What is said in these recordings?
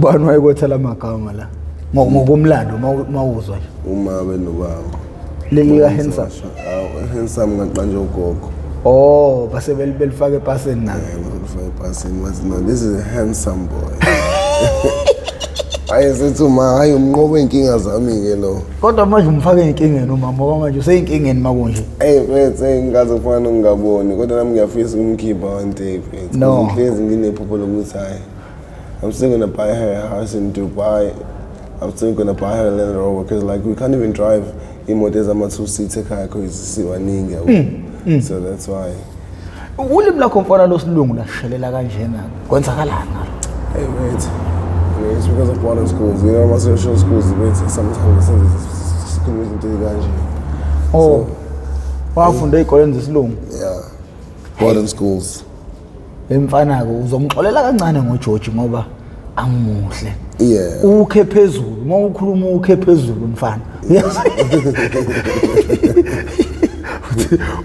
Bani wayekwethela amagama la ngokomlando mawuzwa nje uma benobaba leli ka handsome handsome ngaqanje ugogo base belifaka epasini nayo belifaka epasini wathi no this is a handsome boy ayesethi uma hayi umnqobo inkinga zami ke lo kodwa manje umfake inkingeni umama ngoba manje useyinkingeni makunje bese ngaze kufana ngingaboni kodwa nami ngiyafisa ukumkhipha one day no ngihlezi nginephupho lokuthi hayi I'm still gonna buy her a house in Dubai. I'm still gonna buy her a Land Rover because like we can't even drive imotors ama-2-seater ekhaya because siwaningi so that's why. Ulimi lakho mfana losilungu lashelela kanjena kwenzakalani ngalo? Hey mate, it's because of boarding schools. You know, my social schools, sometimes sikhuluma izinto kanje. Wafunda ezikoleni zesilungu? Yeah. Boarding schools. Emfana ko uzomxolela kancane ngoJoji ngoba angimuhle. Yeah. Ukhe phezulu, mawukhuluma ukhe phezulu mfana.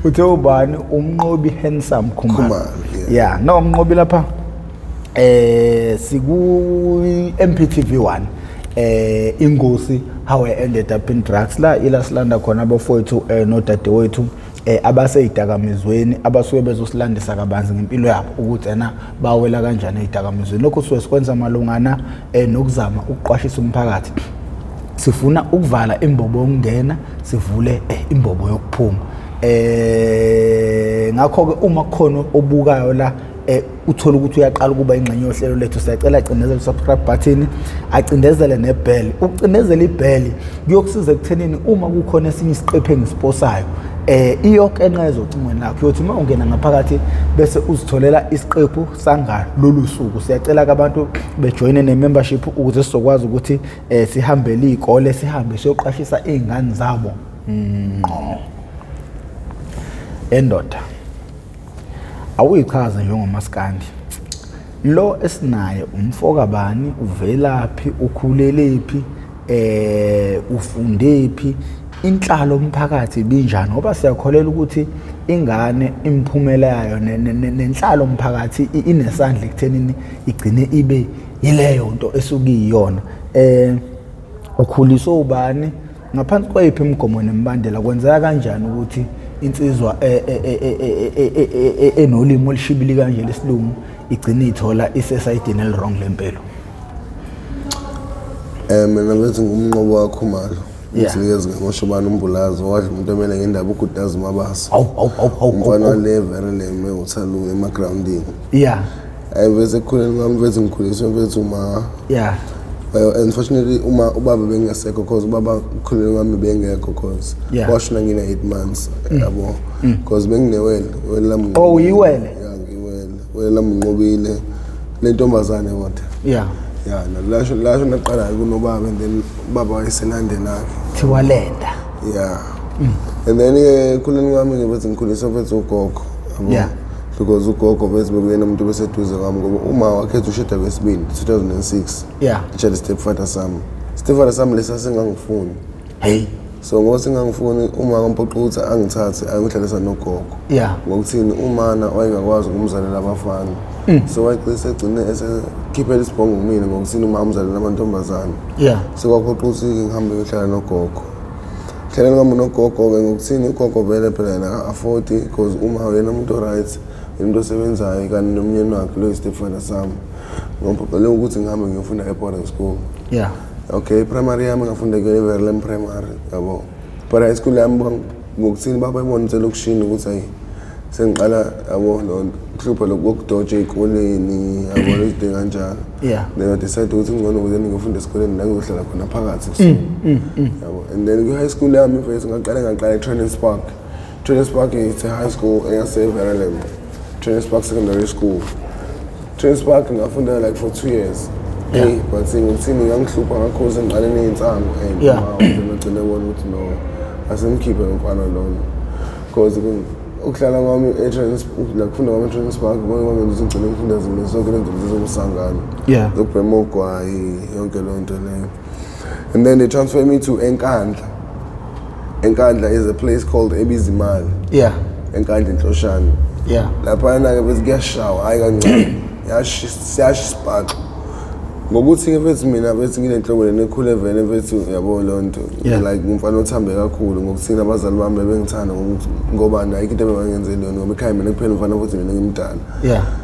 Uthe ubani umnqobi handsome Khumalo. Yeah, no umnqobi lapha siku MPTV1 ingosi how I ended up in drugs la ila silanda khona abafowethu nodadewethu abaseyidakamizweni abasuke bezosilandisa kabanzi ngempilo yabo ukuthi ena bawela kanjani ezidakamizweni lokho siwe sikwenza malungana nokuzama ukuqwashisa umphakathi sifuna ukuvala imbobo yokungena sivule imbobo yokuphuma ngakho ke uma khona obukayo la uthola ukuthi uyaqala kuba ingxenye yohlelo lethu siyacela agcindezele subscribe button acindezele nebell ukucindezela ibell kuyokusiza ekuthenini uma kukhona esinye isiqephu engisposayo iyonke enqa ezocingweni lakho yothi uma ungena ngaphakathi bese uzitholela isiqephu sanga lolu suku siyacela abantu bejoine nemembership ukuze sizokwazi ukuthi sihambele izikole sihambe siyoqashisa izingane zabo endoda awuyichaza njengomaskandi lo esinaye umfoka bani uvelaphi ukhulelephi ufundephi inhlalo umphakathi binjani ngoba siyakholela ukuthi ingane imphumela yayo nenhlalo umphakathi inesandla ekuthenini igcine ibe yileyo nto esukuyiyona ukhuliswa ubani ngaphansi kwayiphi imigomo nemibandela kwenzeka kanjani ukuthi insizwa enolimo olishibili kanje lesilungu igcine ithola isesayidini elirong lempilo mina ngathi ngumnqobo wakho Khumalo usikeze ngoshobana umbulazo wadla umuntu emele ngendaba ukudaza mabaso umfana level leme uthalu emagrounding bese kukhuleni kwami bese ngikhuliswe bese uma unfortunately uma ubaba bengasekho because ubaba kukhuleni kwami bengekho because washona ngina 8 months yabo because benginewele lami uyiwele wele lami nqobile le ntombazane kodwa nalasho naqala kunobaba and then baba wayeselandela thiwalenda and then kukhuleni kwami ngibethi ngikhuliswa bese ugogo yabo because ugogo bese bekuyena umuntu beseduze kwami ngoba uma wakhetha usheda kwesibili 2006 echela stepfather sami lesa singangifuni so ngoba singangifuni uma ngompoqa ukuthi angithathe ayongihlalisa nogogo ngokuthini umana wayengakwazi ukumzalela abafana so wayexisa egcine esekhiphela isibhongo kumina ngokuthini uma umzalela amantombazane so kwaphoqa ukuthi ngihambe ngihlala nogogo hleleni kwami nogogo-ke ngokuthini ugogo vele phela yena afford because uma wena umuntu right umuntu osebenzayo kanti nomnyeni wakhe lo Stepfather sami ngompoqele ukuthi ngihambe ngiyofunda e-boarding school okay primary yami ngafunda ke-Everland primary yabo but high school yami ngokuthini baba ibonise lokushini ukuthi hayi sengiqala yabo ukuhlupha lokudoja ey'koleni yabo lezinto kanjalo then I decide ukuthi ngcono ukuze ngiyofunda esikoleni la ngizohlala khona phakathi yabo and then kwi-high school yami first ngaqala e-Training Spark is a high school engase-Everland Training Spark Secondary School Training Spark ngafunda like for 2 years but ngokuthini ngangihlupha kakhulu sengiqale ney'nsango ngagcine bona ukuthi no asemkhiphe ngomfana lona because ukuhlala kwami ukufunda kwami e-Training Spark kwami ngizogcina ngifunda zonke lento zezomsangano zokubhema ugwayi yonke leyo nto leyo and then they transferred me to Enkandla. Enkandla is a place called Ebizimali Enkandla Nhloshana laphana ke bese kuyashawa hayi kancane siyashisa ngokuthi mfethu mina mfethu nginenhlobo lenekhule vele mfethu yabo lonto like ngumfana othambe kakhulu ngokuthina abazali bami bengithanda ngoba nayo into ebengenzeli yona ngoba ekhaya mina kuphela umfana futhi mina ngimdala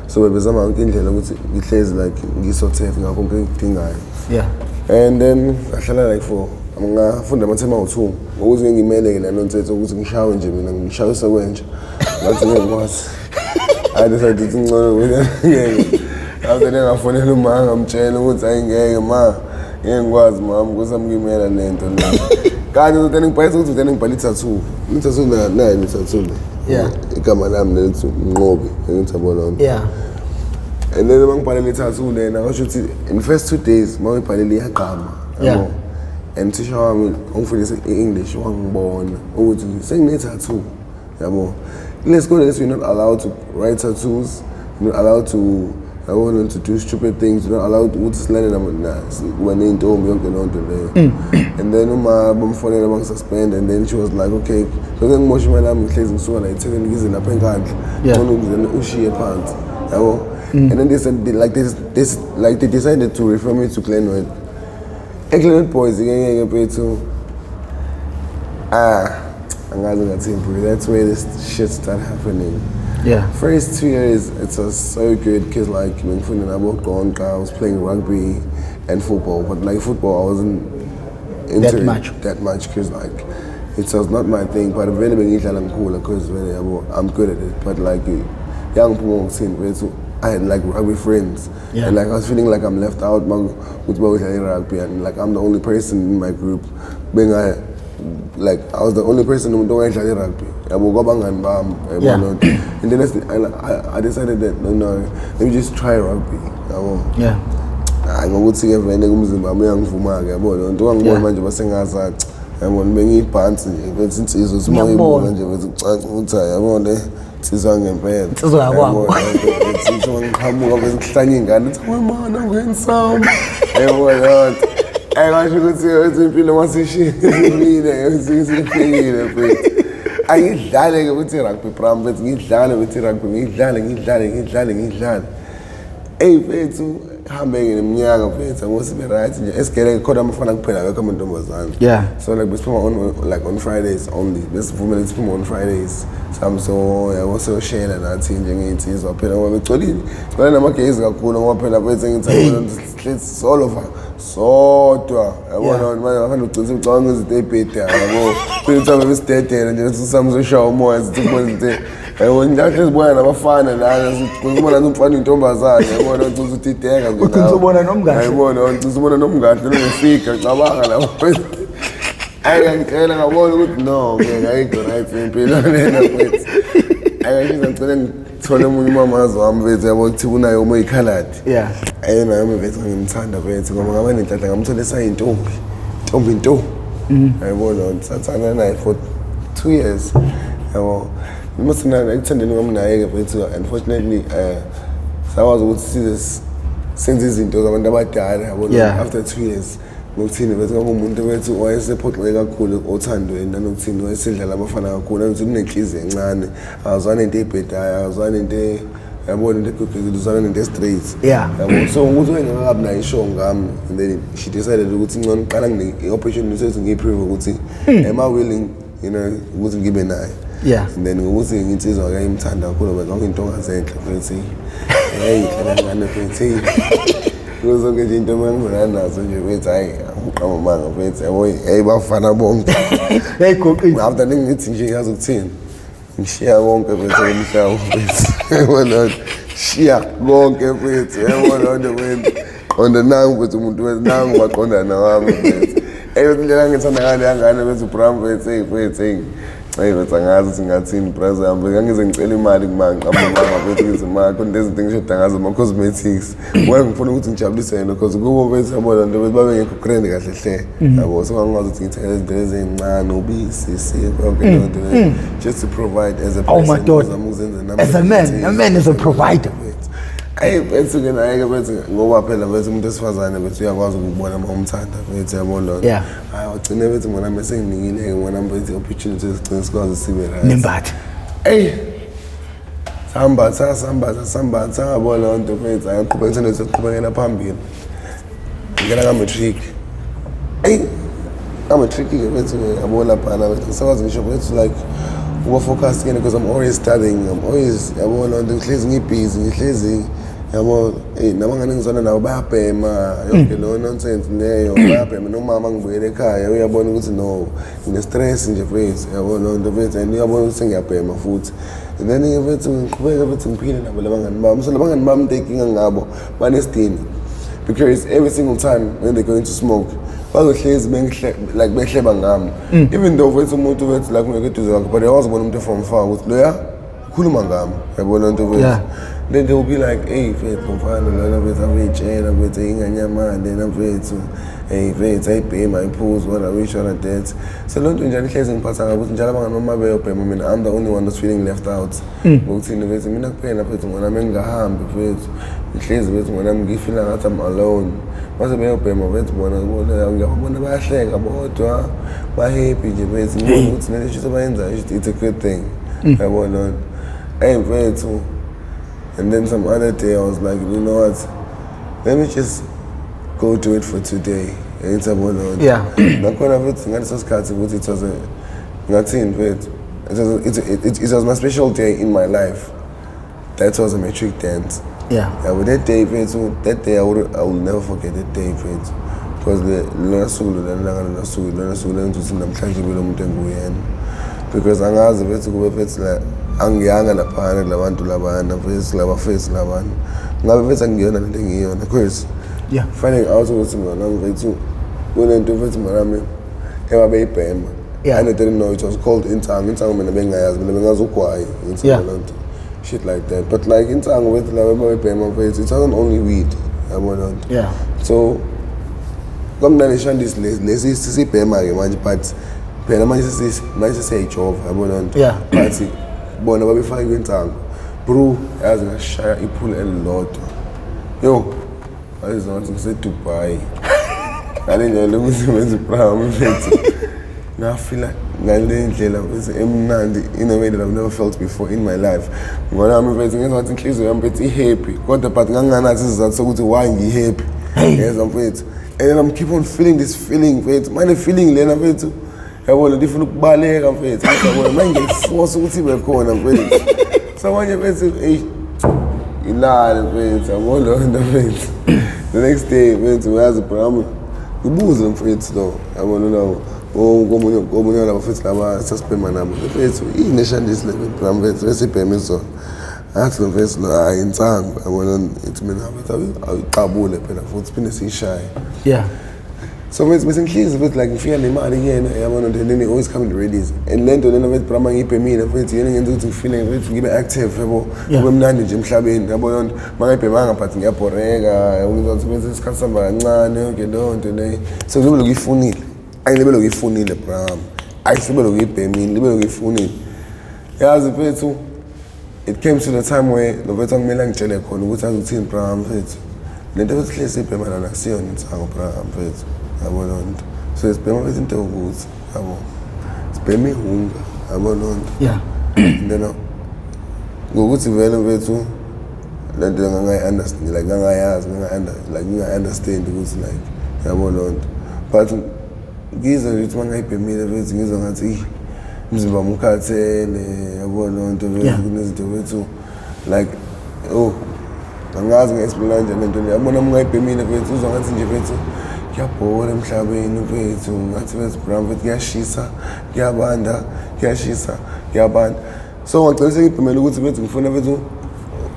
so bebezama yonke indlela ukuthi ngihlezi like ngisothete ngakho konke engikudingayo and then ngahlala like for ngafunda amathema awu2 ukuze ngimeleke nanonsetho ukuthi ngishawe nje mina ngishawisa kwenja ngathi ngekwazi I decided ukuthi ngcono ngeke After then ngafonela uma ngamtshela ukuthi ayingeke ma ngeke ngikwazi mama kusamngimela lento le kanti uthi ngibhalisa ukuthi uthi ngibhala i-tattoo nayo i-tattoo le igama lami lethu Nqobi engithabo lonto and then mangibhalela i-tattoo lena ngasho ukuthi in first 2 days mawuyibhalela iyaqama yabo and tisha wami ongifundisa i-English wangibona ukuthi sengine-tattoo yabo lesikole lesi we're not allowed to write tattoos, we're not allowed to do stupid things, we're not allowed to silane when they told me and then bamfonela bangisuspend and then she was like okay so then ngimosha imali yami ngihlezi ngisuka la ithekeni ngize lapha enkandla ngcono ukuzena ushiye phansi yabo and then they said they decided to refer me to Glenwood. Glenwood boys ngeke mfethu that's where this shit started happening. First 2 years it was so good because like when I I was playing rugby and football, but like football I wasn't into that much because like it was not my thing. But really I'm cool because really I'm good at it. But like young people I had like rugby friends and like I was feeling like I'm left out with rugby and like I'm the only person in my group being like I was the only person who don't play rugby. And then I decided that no, let me just try rugby. I go to see vele kumzimba wami uyangivuma-ke yabona nto angibona manje basengazathi yabona bengiyibhansi nje bethi insizwa simayibona nje bethi ucansi ukuthi yabona insizwa ngempela insizwa yakwabo insizwa ngiqhamuka bese kuhlanye ingane uthi mama handsome yabona ayasho ukuthi impilo masishile sesifikile mfethu ayidlale ke ukuthi rugby pram bethi ngidlale ukuthi rugby ngidlale mfethu hambeke neminyaka mfethu ngosibe right nje esigele khona amafana kuphela akho amantombazana so like besiphuma on Fridays only besivumela siphuma on Fridays so yabo so share nathi nje ngiyithizwa phela ngoba begcolile sibona namagezi kakhulu ngoba phela mfethu ngithi all over sodwa yabona manje ngafana ugcina ucabanga izinto ezibhede yabo phela besidedela nje sisamzoshawa umoya sithi kubona izinto yabona njalo sibona nabafana lana sibona umfana intombazana yabona ukuthi ideka nje uthi ubona nomngane yabona uthi ubona nomngane nongifika cabanga lapho ayangicela ngabona ukuthi no ngeke ayikho right impilo lena mfethu ayashiza ngicela ngithole umunye umamazo wami mfethu yabo ukuthi kunayo uma ikhaladi ayena yami mfethu ngimthanda mfethu ngoba ngaba nenhlanhla ngamthola esayintombi nto yabona sathana naye for 2 years yabo Masina ekuthandeni kwami naye ke mfethu unfortunately sawazi ukuthi senze izinto zabantu abadala yabona after 2 years ngokuthini bese ngomuntu wethu wayesephoxeke kakhulu othandweni nanokuthini wayesidlala abafana kakhulu ukuthi unenhliziyo encane awazwana into ebhedayo awazwana into yabona into eguguzana into straight yabo so ukuthi wengakabi nayo ishow ngami and then she decided ukuthi ngcono uqala ngi-opportunity ukuthi ngiyiprove ukuthi am I willing ukuthi ngibe nayo and then ukuthi ngitsizwa ke imthanda kakhulu ngoba zonke into ongazenhle futhi hey ngane futhi zonke nje into mangizana nazo nje bethi hayi uqama manga futhi yabo hey bafana bonke yayigoqile after ngithi nje yazi ukuthini ngishiya bonke futhi emhlaba futhi yabona shiya bonke futhi yabona nto futhi onda nangu futhi umuntu wesinangu baqondana wami futhi indlela ngithanda ngale yangane bethi Bram futhi Bethi angazi ukuthi ngathini brother yami ngangize ngicela imali kumanqa mama bethi ngithi ma konke izinto ngishoda ngazo ama cosmetics ngoba ngifuna ukuthi ngijabulise yena because kubo bethi yabona nto bethi babe ngekho grand kahle hle yabo so ngangazi ukuthi ngithele izinto ezincane ubisi konke lonto just to provide as a person as a man is a provider bethi ke naye ke bethi ngoba phela bethi umuntu esifazane bethi uyakwazi ukubona uma umthanda bethi yabona hayi ugcine bethi ngona mase nginikile ngona bethi opportunities sigcine sikwazi sibe right nembatha sambatha yabona lonto bethi ayaqhubeka senokuqhubekela phambili ngena ka-matric. Eyi, ka-matric-ke mfethu yabo laphana mfethu ngisakwazi ngisho mfethu like uba focused again because I'm always studying, I'm always yabo lonto ngihlezi ngibhizi ngihlezi yabo nabangane ngizona nabo bayabhema yonke lo nonsense leyo bayabhema nomama ngibuyela ekhaya uyabona ukuthi no ngine-stress nje mfethu yabo lonto mfethu and uyabona ukuthi ngiyabhema futhi and then mfethu ngiqhubeka mfethu ngiphile nabo labangani bami so labangani bami inkinga ngabo banesidini because every single time when they go into smoke bazohlezi like behleba ngami even though mfethu umuntu mfethu like ungekho eduze kwakhe but yawazi ubona umuntu from far ukuthi loya ukhuluma ngami yabo lonto mfethu. Then they'll be like, hey, mfethu mfana lona mfethu avitshela mfethu inganyamane na mfethu hey mfethu ayibhema iphuzu wala wish wala that so lonto njalo ihlezi ngiphatha ngabo ukuthi njalo abangani noma beyobhema mina I'm the only one that's feeling left out ngokuthi mfethu mina kuphela mfethu ngona mengingahambi mfethu ihlezi mfethu ngona ngifeel ngathi I'm alone mase beyobhema mfethu bona ngiyabona bayahleka bodwa ba happy nje mfethu ngibona ukuthi nale shit abayenzayo it's a good thing yabona hey mfethu. And then some other day I was like, you know what? Let me just go do it for today. It's about Lord. Yeah. It was my special day in my life. That was a matric dance. Yeah. Yeah. But that day I will never forget that day, because because angiyanga laphana labantu labana mfethu labafethu labana ngabe mfethu angiyona lento engiyona because finding out ukuthi ngona mfethu kunento mfethu marami ebabeyibhema and I didn't know it was called intsangu mina bengayazi mina bengazi ugwayi intsangu shit like that but like intsangu mfethu laba babeyibhema mfethu it wasn't only weed yabona so kamnandi shandisi lesi sibhema ke manje but phela manje siyayijova yabona but bona babefaka intsangu bro yazi ngashaya iphula elilodwa yo ayizothi ngiseDubai ngale ndlela ukusebenza prime mfethu ngafila ngale ndlela emnandi in a way that I've never felt before in my life ngoba mfethu ngizothi inhliziyo yami mfethu ihappy kodwa but nganganathi isizathu sokuthi why ngihappy yeza mfethu and then I'm keep on feeling this feeling mfethu manje feeling lena mfethu yabona ndifuna ukubaleka mfethu yabona manje ngiforce ukuthi ibe khona mfethu so manje mfethu ilale mfethu yabona lonto mfethu the next day mfethu uyazi bro ngibuze mfethu lo yabona lo komunye laba mfethu laba suspend nabo mfethu ineshandisi le bro mfethu besibheme so athi lo mfethu lo ayintsangu yabona ithi mina mfethu ayiqabule phela futhi phinde siyishaye so bese ngihlezi mfethu like ngifika nemali kuyena yabona then always coming ready and lento lena mfethu brama ngiyibhemile mfethu yena ngenza ukuthi ngifile mfethu ngibe active yabo kube mnandi nje emhlabeni yabona lonto mangayibhemanga but ngiyabhoreka yabona mfethu isikhathi samba kancane yonke lonto le so ngibe lokuyifunile ayilibe lokuyifunile brama ayisibe lokuyibhemile libe lokuyifunile yazi mfethu it came to the time where lo mfethu angimela ngitshele khona ukuthi azothini brama mfethu lento mfethu hlezi ibhemana nakusiyona intsango brama mfethu yabo lonto so sibhema mfethu into ukuthi yabo sibhema ihunga yabo lonto then ngokuthi vele mfethu lento ngangayi-understand like ngangayazi nginga-understand ukuthi like yabo lonto but ngizwa nje ukuthi mangayibhemile mfethu ngizwa ngathi umzimba wami ukhathele yabo lonto mfethu kunezinto mfethu like angazi nge-explain kanjani lento le yabona mangayibhemile mfethu uzwa ngathi nje mfethu kuyabhola emhlabeni mfethu ngathi mfethu bro mfethu kuyashisa kuyabanda kuyashisa kuyabanda so ngagcina sengibhemela ukuthi mfethu ngifuna mfethu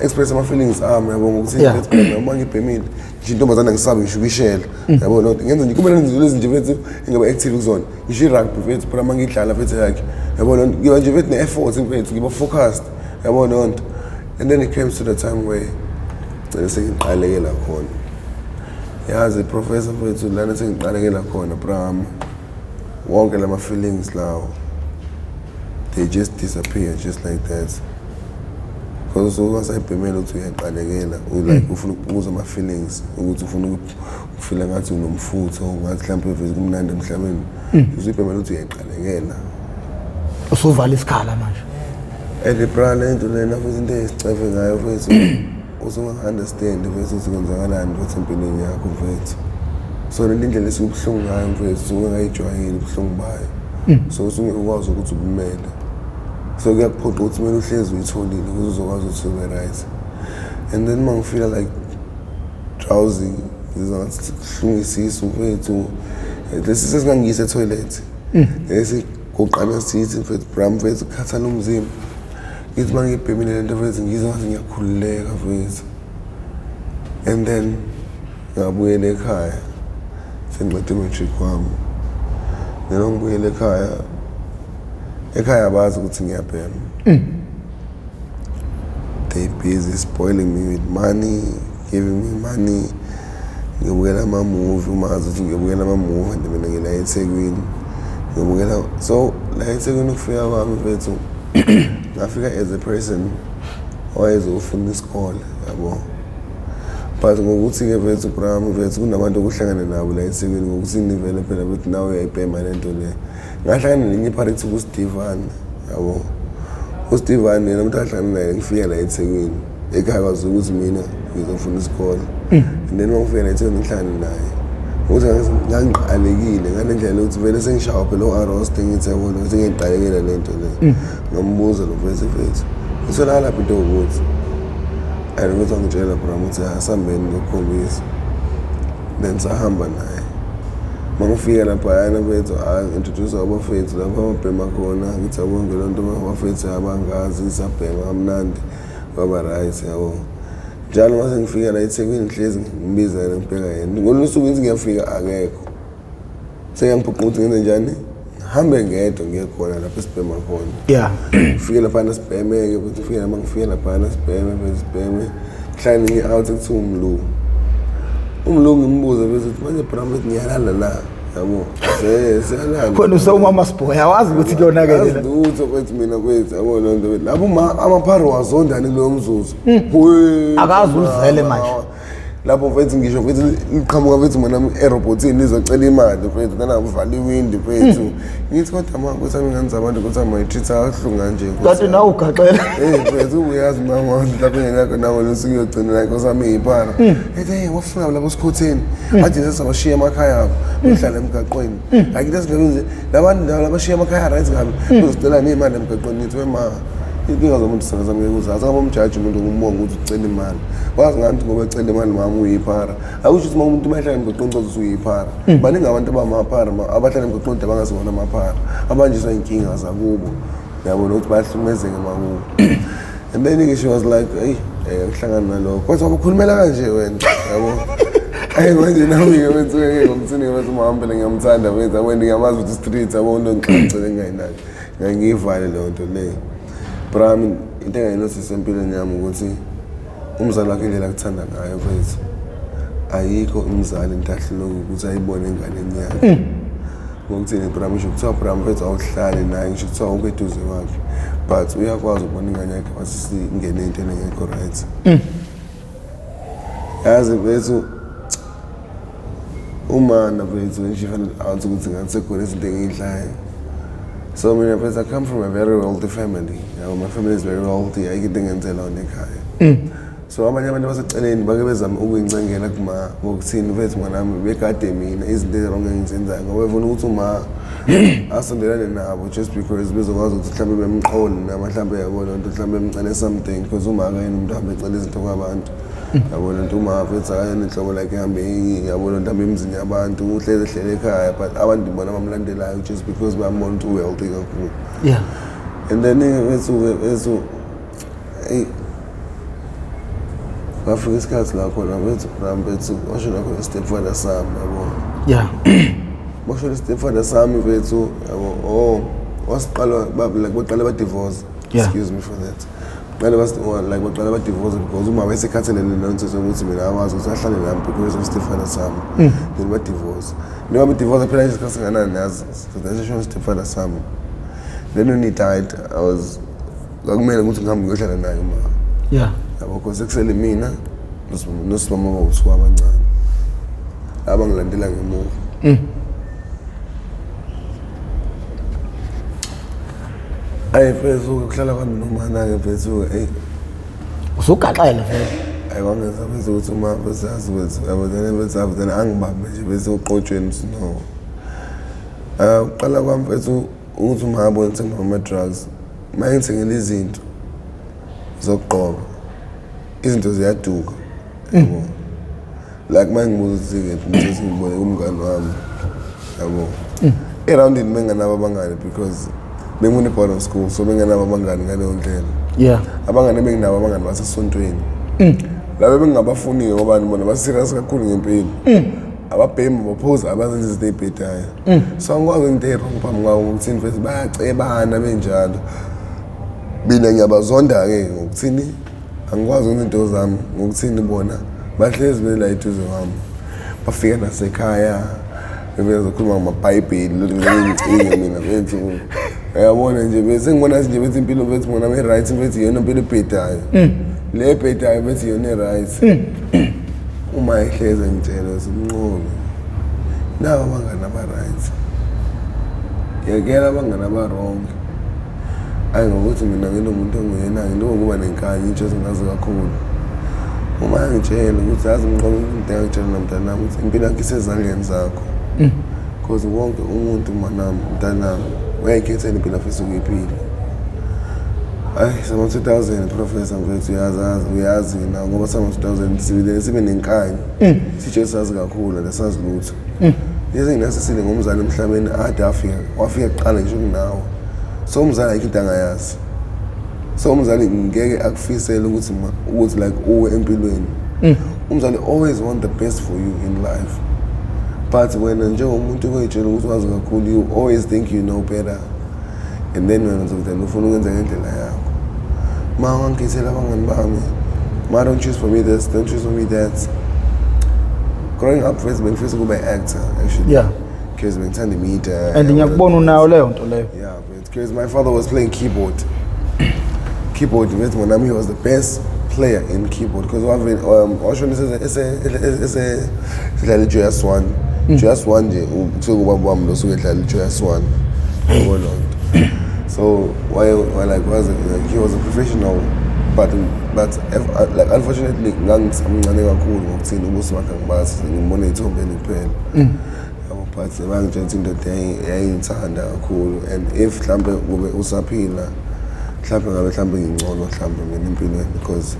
express ama feelings ami yabo ngokuthi mfethu uma ngibhemile nje intombazana ngisabe ngisho ukishela yabo lonto ngenza nje kube nenzo lezi nje mfethu ngaba active kuzona ngisho i-rugby mfethu phela mangidlala mfethu yakhe yabo lonto ngiba nje mfethu ne-effort mfethu ngiba focused yabo lonto and then it came to the time where ngicela sengiqalekela khona yazi professor mfethu lana sengiqalekela khona brama wonke lama feelings lawo they just disappear just like that because ungasayibhemela ukuthi uyaqalekela like ufuna ukubuza ama feelings ukuthi ufuna ukufila ngathi unomfutho ngathi mhlawumbe mfethu kumnandi emhlabeni uzibhemela ukuthi uyaqalekela usuvala isikhala manje bra lento lena futhi into esicefe ngayo mfethu usunga-understand mfethu ukuthi kwenzakalani mfethu empilweni yakho mfethu so lendlela esikubuhlungu ngayo mfethu ungayijwayeli ubuhlungu bayo so usungekwazi ukuthi ubumele so kuyakuphoqa ukuthi kumele uhlezi uyitholile ukuze uzokwazi ukuthi ube right and then mangifeel like drowsy ngizathi kuhlungisisa mfethu lesi sesingangise etoilet lesi goqana sithi mfethu bram mfethu khathala umzimba ngithi mangibhemile lento mfethu ngizathi ngiyakhululeka mfethu and then ngabuyela ekhaya sengiqede matric wami nalo ngibuyela ekhaya bazi ukuthi ngiyabhema they busy spoiling me with money giving me money ngibukela ama-movie umazi ukuthi ngiyobukela ama-movie and mina ngila eThekwini ngibukela so la eThekwini ukufika kwami mfethu ngafika as a person owayezofuna isikole yabo but ngokuthi-ke mfethu Bram mfethu kunabantu okuhlangana nabo la eThekwini ngokuthi nivele phela bethi nawe uyayibhema lento le ngahlangana nenye ipharethi kuStefan yabo uStefan yena umuntu ahlangana naye ngifika la eThekwini ekhaya kwazi ukuthi mina ngizofuna isikole and then mangifika la eThekwini ngihlangana naye ukuthi ngangiqalekile ngalendlela ukuthi vele sengishawa phela o-Arost ngithi yabona ukuthi ngiyiqalekela lento le ngambuza lo mfethu uthola lapho into ukuthi ukuthi angitshela Bram ukuthi asambeni ngokukhombisa then sahamba naye mangifika laphayana mfethu introduce abafethu lapho ababhema khona ngithi abonke lo nto abafethu abangazi isabhema kamnandi kwaba right yabo njalo mase ngifika la eThekwini ngihlezi ngimbiza ngibheka yena ngolusuku ngithi ngiyafika akekho sengiyangiphoqa ukuthi ngenze njani hambe ngedwa ngiyekhona lapho sibhema khona ngifike laphana sibhemeke futhi ngifike noma ngifike laphana sibheme hlale ngi-out ekuthiwa umlungu ngimbuza bese ukuthi manje Bram ethi ngiyalala la yabo siyalala khona usawumama Sibhoyi awazi ukuthi kuyonakelela lutho kwethu mina kwethu yabo loo nto lapho amapharo wazondani kuloyo mzuzu akazi ulivele manje lapho mfethu ngisho mfethu iqhamuka mfethu mina erobotini lizocela imali mfethu nanakuvala iwindi mfethu ngithi kodwa mama kwesami ngani zabantu ukuthi ama-treat akahlungu kanje kanti nawe ugaxela mfethu uyazi mama lapho engekho nawo losuku uyogcina la nkosami iy'para ethi wafuna lapho sikhotheni athi sesabashiya emakhaya abo behlala emgaqweni akithi esingabenzi labantu labashiya emakhaya right ngabe uzicela ney'mali emgaqweni nithi wema inkinga zomuntu singazamike ukuzazi akaba umjaji umuntu ngumongo ukuthi ucela imali wazi ngathi ngoba ecela imali mama uyiphara akusho ukuthi umuntu mahlala emgaqweni uzothi uyiphara baningi abantu abamaphara abahlala emgaqweni abangazibona amaphara abanjiswa inkinga zakubo yabona ukuthi bayahlukumezeke makubo and then she was like hey ngihlangana nalokho kodwa ukhulumela kanje wena yabo manje nami-ke wethu ngomthini wethu umahambele ngiyamthanda wethu abona ngiyamazi ukuthi street abona ngicela ngingayinaki ngangiyivale leyo nto leyo Bram into engayinothisa empilweni yami ukuthi umzali wakhe indlela akuthanda ngayo mfethu ayikho umzali intahleloko ukuthi ayibone enganeni yakhe ngokuthini Bram ngisho kuthiwa Bram mfethu awuhlali naye ngisho kuthiwa awukho eduze kwakhe but uyakwazi ukubona ingane yakhe masisingene entweni engekho right yazi mfethu umana mfethu ngishifanele out ukuthi ngathi sekhona izinto engiyidlayo. So I come from a very wealthy family. My family is very wealthy. I get things on the car. So abanye abantu baseceleni bake bezama ukuyincengela kuma ngokuthini mfethu mwanami bekade mina izinto ezirong engizenzayo ngoba befuna ukuthi uma asondelane nabo just because bezokwazi ukuthi mhlawumbe bemqhole nama mhlawumbe yabona into mhlawumbe emcane something because uma akayini umuntu ahambe ecela izinto kwabantu yabona into uma mfethu akayini inhlobo like ihambe yabona mhlawumbe emzini yabantu uhleze ehlele ekhaya but abantu bona bamlandelayo just because bayambona ukuthi wealthy kakhulu. Yeah. And then mfethu After this case, like when I went to Rambetsu, I should have a stepfather Sam. Yeah. What should a stepfather Sam Vetu? Oh, what's like what about divorce? Yeah. Excuse me for that. I was like what about divorce because my basic cattle and nonsense of what's I was actually because of stepfather Sam. Then what divorce? No, but divorce appeared discussing an as the stepfather Sam. Then when he died, I was like, man, I'm going to come go to the Yeah. Because actually mina nosibama bawusuka abancane abangilandela ngemuva ayifezo ukuhlala kwami nomana ke mfethu usugaxele vele ayikwangenza bese ukuthi uma besazi ukuthi abazane besazi then angibambe nje bese uqotshweni no. Uqala kwami mfethu ukuthi uma ngabona sengibamba drugs mayengithengela izinto zokugqoka izinto ziyaduka yabo like mangibuza ukuthi ngibone umngane wami yabo around menganabo abangane because bengune boarding school so benganabo abangane ngaleyo ndlela abangane benginabo abangane basesontweni laba bengabafuniyo ngoba bona baserious kakhulu ngempilo ababhemu baphoza abazenza izinto ezibhedayo so angikwazi ngintero ngiphambi kwawo ngokuthi mfethu bayacebana benjalo mina ngiyabazonda ke ngokuthini angikwazi ukwenza into zami ngokuthini bona bahlezi bela eduze kwami bafika nasekhaya bebezokhuluma ngamaBhayibheli ngicike mina mfethu uyabona nje bese ngibona nje bethi impilo mfethu bona be right mfethu yona impilo ebhedayo le ebhedayo bethi yona right uma ehleze ngitshela simnqobe nawo abangana ba right yakela abangana ba wrong ayingokuthi mina nginomuntu onguyena nginokuba nenkani into ezingazi kakhulu uma ngitshela ukuthi azi ngqobe into engitshela namntanami ukuthi impilo yakhe isezandleni zakho because wonke umuntu manami mntanami uyayikhethela impilo afisa ukuyiphila sama 2000 professor mfethu uyazi na ngoba sama 2000 sibe nenkani sitshe sazi kakhulu lesazi lutho lezi nginasisile ngomzali emhlabeni ade wafika kuqala ngisho kunawe so umzali ayikho into angayazi so umzali ngeke akufisele ukuthi like uwe empilweni umzali always want the best for you in life but wena njengomuntu oyitshela ukuthi wazi kakhulu you always think you know better and then wena uzokuthatha ufuna ukwenza ngendlela yakho ma ngangithela abangani bami ma don't choose for me this don't choose for me that growing up first bengifisa ukuba actor actually because bengithanda media and ngiyakubona unayo leyo nto leyo because my father was playing keyboard with Monami. He was the best player in keyboard because Oshon is Joyous One nje ukusuka ubaba lo sukudlala Joyous One so while he was a professional but like unfortunately ngangisamncane kakhulu ngokuthini ubuso wakhe ngibazi ngibone ithombeni kuphela but bangitshela into yayingithanda kakhulu and if mhlambe kube usaphila mhlambe ngingcono mhlambe mina empilweni because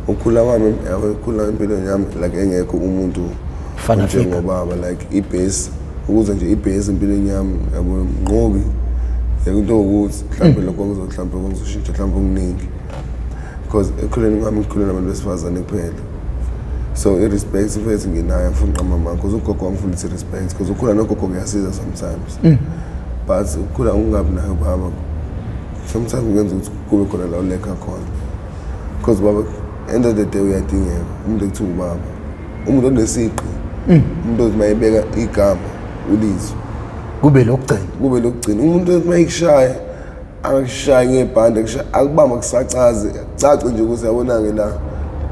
ukukhula kwami empilweni yami like engekho umuntu njengobaba like ibase ukuze nje ibase empilweni yami yabo Mnqobi into ukuthi mhlambe lokho mhlambe kuzoshintsha mhlambe okuningi because ekhuleni kwami ngikhulena nabantu besifazane kuphela so irespect mfethu nginayo ngifuna uqamba mama because ugogo wangifundisa irespect because ukhula nogogo kuyasiza sometimes but ukhula ungabi nayo baba sometimes ngenza ukuthi kube khona la uleka khona because baba end of the day uyadingeka umuntu ekuthiwa ubaba umuntu onesiqi umuntu ozimayibeka igama ulizwe kube lokugcina umuntu mayikushaya angishaye ngebhande akubamba kusacaze cace nje ukuthi yabona ke la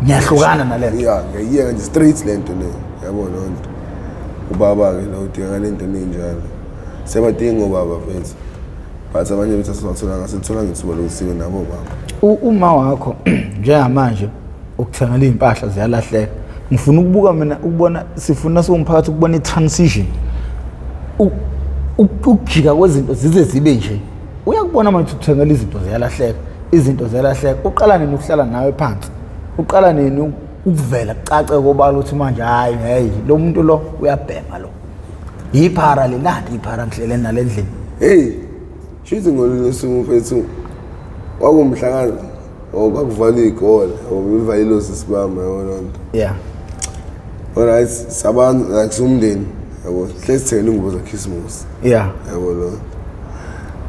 ngiyahlukana nalento ngiyeka nje straight lento le yabona lonto ubaba ke lo udinga lento ninjalo sebadinga ubaba mfethu but abanye bethu sithola ngithuba lokusibe nabo baba uma wakho njengamanje ukuthengela impahla ziyalahleka ngifuna ukubona sifuna somphakathi ukubona i-transition ukujika kwezinto zize zibe nje uyakubona manje ukuthengela izinto ziyalahleka uqala nini ukuhlala nawe phansi uqala nini ukuvela kucace kobala ukuthi manje hayi lo muntu lo uyabhema lo iphara lelandi iphara ngihlele nalendlini shithi ngolunsuku mfethu wakumhlangana kwakuvala igole uvalile sisibamba yabona nto alright sabantu like somndeni yabo let's say ingubo za Christmas yabo lo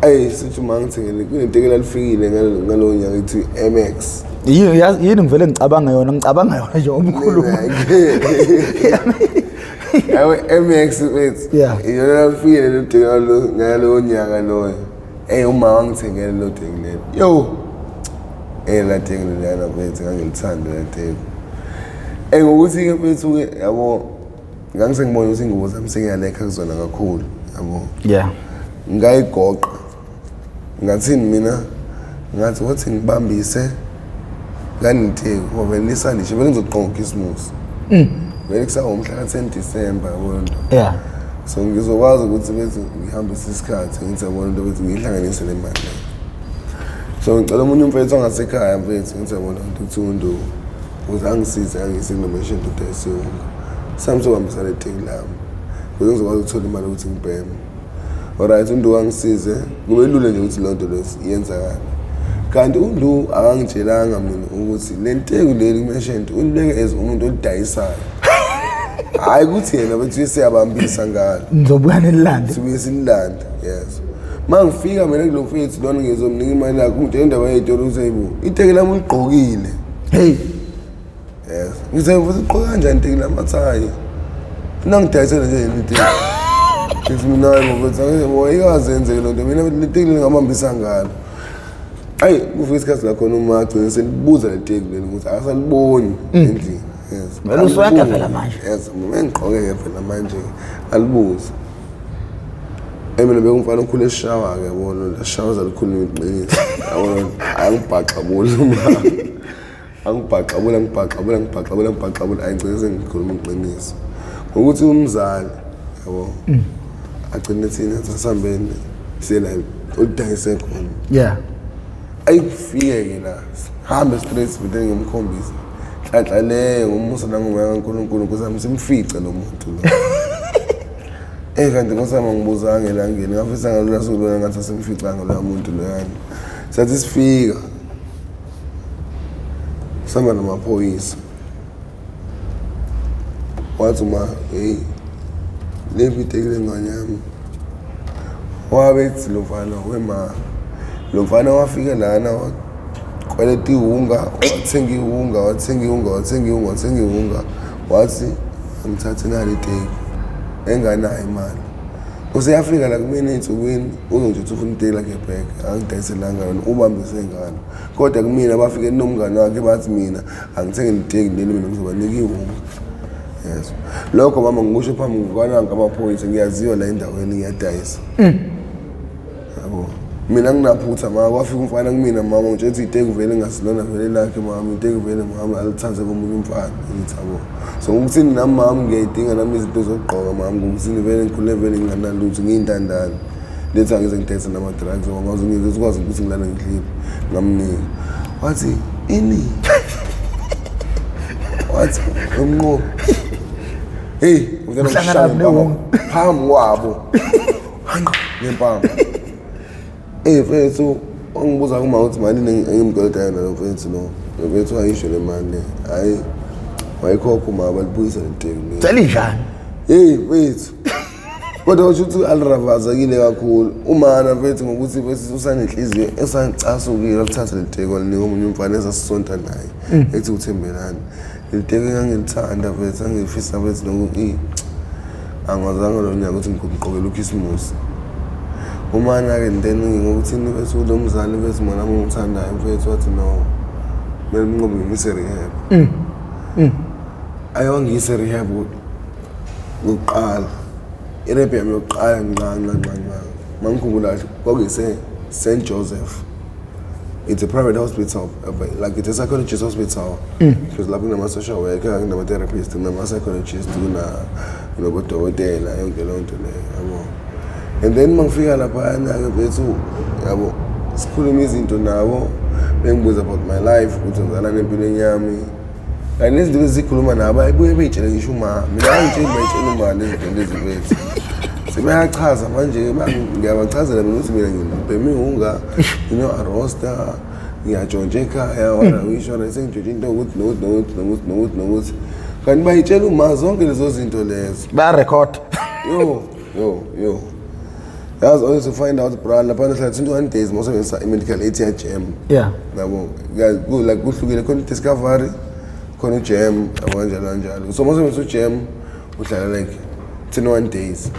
sithi mangithengele kunentekela lifikile ngalo nyaka ethi MX yini ngivele ngicabanga yona nje omkhulu yawe MX mfethu yona lifikile lentekela lo ngalo nyaka loyo uma wangithengele lo tekile yo la tekile lana mfethu ngangilithanda la tekile ngokuthi ke mfethu yabo ngangisengibona ukuthi ingubo zami sengiyalekha kuzona kakhulu yabo ngayigoqa ngathini mina ngathi wathi ngibambise kanti ngoba nisandishe bengizoqonga uKhisimusi vele kusawumhla ka-10 December yabona so ngizokwazi ukuthi bethi ngihambise isikhathi ngithi yabona into bethi ngiyihlanganise le mali so ngicela omunye umfethu ongasekhaya mfethu ngithi yabona uThundu ukuthi angisize angisinomation udayisiyonga sami sokuhambisa le thing lami ukuze ngizokwazi ukuthola imali ukuthi ngibheme alright uNdu angisize kube lula nje ukuthi lonto leyenzakala kanti uNdu akangitshelanga mina ukuthi le ntengo leli merchant ulibeke as umuntu olidayisayo hayi ukuthi yena bethi siyabambisa ngalo nizobuya nelilande sibuye sililanda yes mangifika mina kulo mfethu lona ngizomnika imali yakhe ngithe indaba yetoro useyibu iteke lami uligqokile hey yes ngize futhi igqoka kanjani iteke lamathayi nangidayisela nje into ngithi mina ngoba ikazenze lo nto mina le teke ngingabambisa ngalo ayi kufika isikhathi la khona uma agcina selibuza le teke leli ukuthi asaliboni endlini yes wena uswaka phela manje yes mina ngiqoke phela manje alibuza mina bengumfana okhule eshawa ke yabona la shawa zalikhuluma iqiniso yabona angibhaqabula ayigcine sengikhuluma iqiniso ukuthi umzali yabo agcine thina sasambene sela udayise khona ayifike ke la hambe straight bidenge ngimkhombisa hlanhla le ngomusa nangomoya kaNkulunkulu kusami simfice lo muntu lo kanti ngosama ngibuzanga elangeni ngafisa ngalona suku lona ngathi simficanga lo muntu lo yani sathi sifika samba namaphoyisa wathi uma hey le vitekile nganyami wabethi lo mfana wafika lana kweleta ihunga wathenga ihunga wathi ngithathe nali teki enganayo imali useyafika la kumina einsukwini uzonje ufuna iteki lakhe back angidayiselanga yona ubambise ngalo kodwa kumina bafike nomngane wakhe bathi mina angithenge liteki leli mina ngizobanika ihunga yes lokho mama ngikusho phambi ngokwana ngamaphoyisa ngiyaziwa la endaweni ngiyadayisa yabo mina nginaphutha mama kwafika umfana kumina mama ngitshe ukuthi iteki vele ngasilona vele lakhe mama iteki vele mama alithathe komunye umfana ngithi yabo so ngikuthini nami mama ngiyayidinga nami izinto zokugqoka mama ngikuthini vele ngikhule vele nginganalutho ngiyintandane lethi angize ngidayisa nama drugs ngoba ngizokwazi ukuthi ngilala ngidlile ngamnika wathi ini wathi umnqo hey ngena ngishaya phambi kwabo hanga ngempama mfethu ongibuza kuma ukuthi mali engimkoleta yona lo mfethu lo mfethu ayisho le mali hayi wayikhokha uma balibuyisa lenteki le selinjani hey mfethu kodwa ukuthi aliravazakile kakhulu umana mfethu ngokuthi bese usanenhliziyo esangicasukile ukuthatha lenteki walinika omunye umfana esasisonta naye ethi uthembelani lenteki engangilithanda mfethu angifisa mfethu nokuthi angazange lo nyaka ukuthi ngiqokela uKhisimusi umana ke then ngokuthi bese lo mzali bese mina ngimthandayo mfethu wathi no mina nginqobe ngise rehab ayongise rehab uqala irehab yami yokuqala nqanqa mangikhumbula kwakuyise St Joseph. It's a private hospital, like it's a psychologist hospital. Because lapho kunama-social worker, kunama-therapist, kunama-psychologist, kunabodokotela yonke leyo nto leyo yabo. And then mangifika laphayana-ke bethu yabo sikhuluma izinto nabo bengibuza about my life ukuthi ngizalana empilweni yami kanye nezinto ezikhuluma nabo ayibuye beyitshele ngisho uma mina angitsheli bayitshela uma lezinto lezi bethu sebayachaza manje ngiyabachazela mina ukuthi mina ngibheme ihunga arosta ngiyatshontsha ekhaya wanawisho sengitshontshe into ukuthi kanti bayitshela uma zonke lezo zinto lezo bayarecord yo that's only to find out brand lapha hlala 21 days mosebenzisa i-medical aid ya-jam yabo like kuhlukile khona i-discovery khona i-jam yabo kanjalo so mosebenzisa u-jam uhlala like 21 days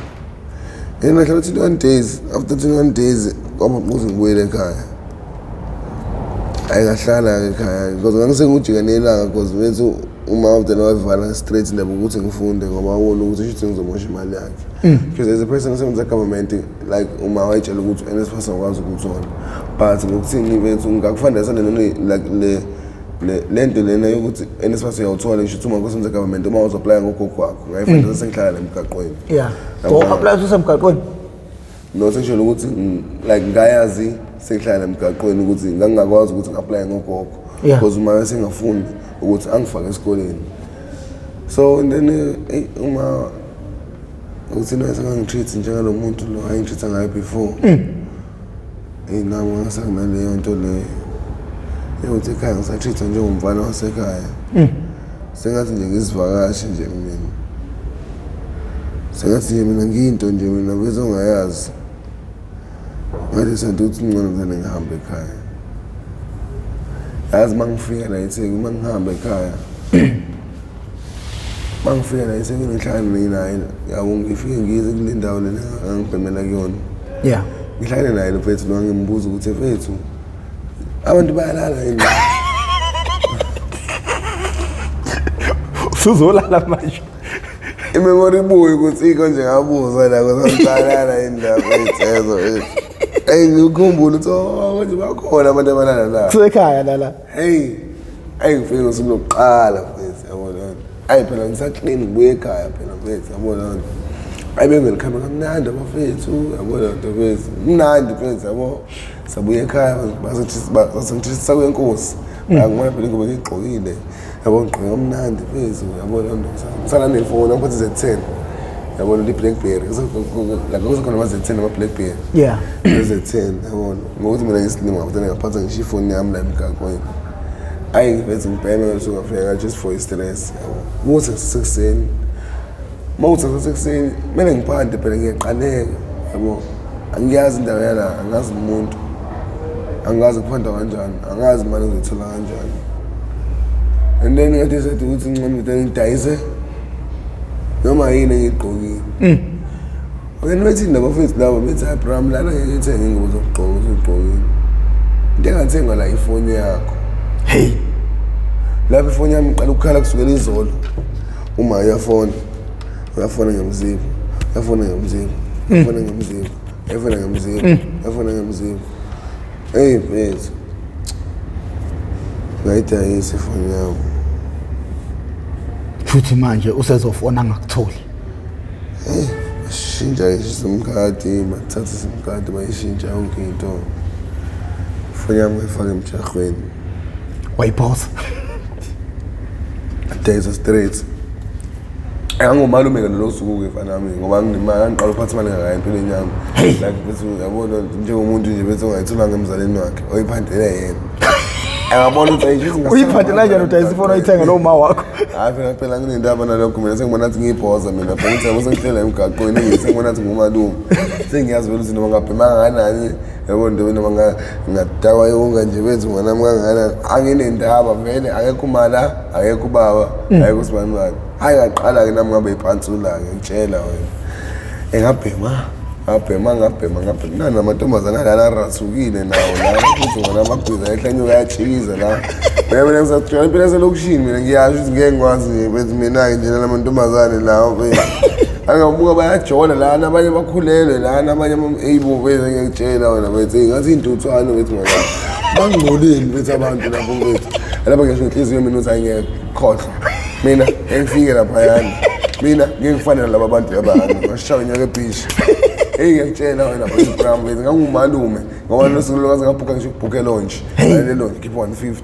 and like 21 days after 21 days kwamaqhuzu ngibuyele ekhaya ayikahlala ekhaya because ngangisengujika nelanga because wethu uma after wavala straight ndaba ukuthi ngifunde ngoba wona ukuthi shithi ngizomosha imali yakhe because as a person osebenza government like uma wayitshela ukuthi NSFAS akwazi ukuthola but ngokuthini bethu ngakufundisa like lento lena yokuthi NSFAS uyawuthola ngisho uma kusenze government uma uzoapply ngogogo wakho ngayifanele sengihlala emgaqweni yeah so apply usemgaqweni no sengisho ukuthi like ngayazi sengihlala emgaqweni ukuthi ngangakwazi ukuthi ngiapply ngogogo because uma sengafuni ukuthi angifake esikoleni so then uma uthi no sengangitreat njengalomuntu lo ayingitreat ngayo before nami ngasanginaleyo nto leyo uthi ekhaya ngisatreat njengomfana wasekhaya sengathi nje ngizivakashi nje mina sengathi nje mina ngiyinto nje mina bezongayazi ngathi sentuthi ngcono ngene ngihambe ekhaya yazi mangifika la eThekwini mangihamba ekhaya mangifika la eThekwini ngihlangana naye yabo ngifike ngize kule ndawo lena ngangibhemela kuyona yeah ngihlangana naye lo mfethu lo ngimbuza ukuthi mfethu abantu bayalala yini usuzolala manje imemory ibuye ukuthi iko nje ngabuza la kusaqalana indaba ethezo ngikhumbula ukuthi nje bakhona abantu abalala la kusekhaya lala ngifike ngosuku lokuqala mfethu yabona phela ngisaclean ngibuye ekhaya phela mfethu yabona bengelikhamba kamnandi abafethu yabona nto mfethu mnandi mfethu yabo sabuye ekhaya basengithi sakwenkosi ngibona phela ngoba ngigqokile yabo ngigqoke kamnandi mfethu yabona nto ngisala nefoni ngiphathe Z10 yabona iBlackberry la kuzokhona ama Z10 ama Blackberry yeah Z10 yabona ngokuthi mina ngisilima ngaphatha ngaphatha ngisho ifoni yami la emgaqweni ngifethu ngibhema ngisuka ngafika just for stress yabo muthi sekuseni mawuthi sekuseni mina ngiphande phela ngiyeqaleka yabo angiyazi indawo yala angazi umuntu angazi kuphanda kanjani angazi imali ngizothola kanjani and then ngathi sethi ukuthi ngcono ukuthi ngidayise noma yini ngigqokile wena bethi nabafethu labo bethi Abraham lana ngithenge ingubo zokugqoka uzogqokile into engathenga la ifoni yakho lapho ifoni yami iqala ukukhala kusukela izolo uma uyafona ngemzimba uyafona ngemzimba uyafona ngemzimba uyafona ngemzimba uyafona ngemzimba mfethu ngayidayisa ifoni yami futhi manje usezofona ngakutholi shintsha isimkadi bathatha isimkadi bayishintsha yonke into ifoni yami ngayifaka emjahweni wayiphosa adayisa straight angomalume lo suku ngefana nami ngoba nginemali ngiqala uphatha imali ngakayi empilweni yami like bese yabona njengomuntu nje bese ongayithola ngemzaleni wakhe oyiphandele yena angabona ukuthi ayishisi uyiphandela kanjani udayisa ifoni oyithenga lo ma wakho phela nginendaba nalokho mina sengibona ukuthi ngiyiphoza mina phela ngithi sengihlela emgaqweni sengibona ukuthi ngumalume sengiyazi vele ukuthi noma ngabhema kangakanani yabona noma ngadakwa yonke nje bethu ngwanami kangakanani anginendaba vele akekho mala akekho baba akekho sibani ngaqala ke nami ngabe iphantsula ngitshela wena ngabhema nana amantombazana la rasukile nawo la futhi ngona amabhiza ehlanyuka ayachikiza la mina ngisathola impela selokushini mina ngiyasho ukuthi ngeke ngikwazi bethi mina nje namantombazane lawo phela angabuka bayajola lana abanye bakhulelwe lana abanye abo bese ngiyakutshela wena bethi ngathi intuthwane bethi ngona bangcolile bethi abantu lapho bethu lapha ngisho inhliziyo mina uthi ayingekhohlwa mina ngifike lapha yana mina ngifanele laba bantu yabani ngashaya inyaka ebishi ngiyakutshela wena Abraham bethi ngangumalume ngoba losuku lokaze ngabhuka ngisho ukubhuka elonje lelo ngiphi 150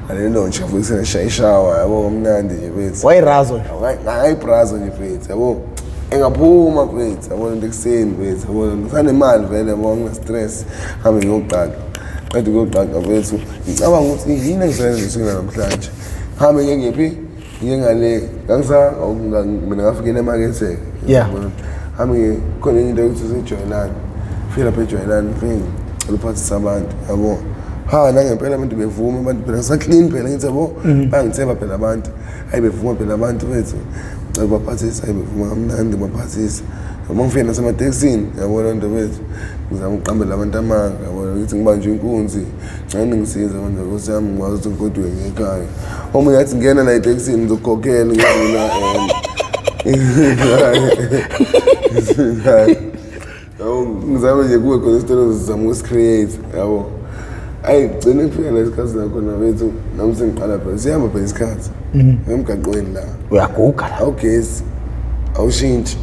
alelo nje futhi ngishayishawa yabo kumnandi nje bethi wayirazo ngayibrazo nje bethi yabo engaphuma bethi yabo ndekuseni bethi yabo ngisanemali vele yabo ngine stress hambe ngiyoqala kanti kuyoqala bethi ngicabanga ukuthi yini engisebenza kusukela namhlanje hambe ngengephi ngengale ngangisa mina ngafikela emakethe hambe khona into ukuthi sijoyinana fika lapha ejoyinana fika ngiphathisa abantu yabo nangempela abantu bevuma abantu phela ngisaclean phela ngithi yabo bangithemba phela abantu bevuma phela abantu bethu baphathisa bevuma kamnandi baphathisa uma ngifika nasematekisini yabona nto bethu ngizama ukuqambela abantu amanga yabona ngithi ngibanje inkunzi ngicela ngisiza manje Nkosi yami ngikwazi ukuthi ngigodwe ngekhaya omunye yathi ngena la etekisini ngizokhokhela ngizona yabo ngizama nje kuwe khona isitolo sizama ukusicreate yabo ayigcine kufika lesikhathi nakhona bethu nami sengiqala phela sihamba phela isikhathi emgaqweni la uyaguga la awugesi awushintshi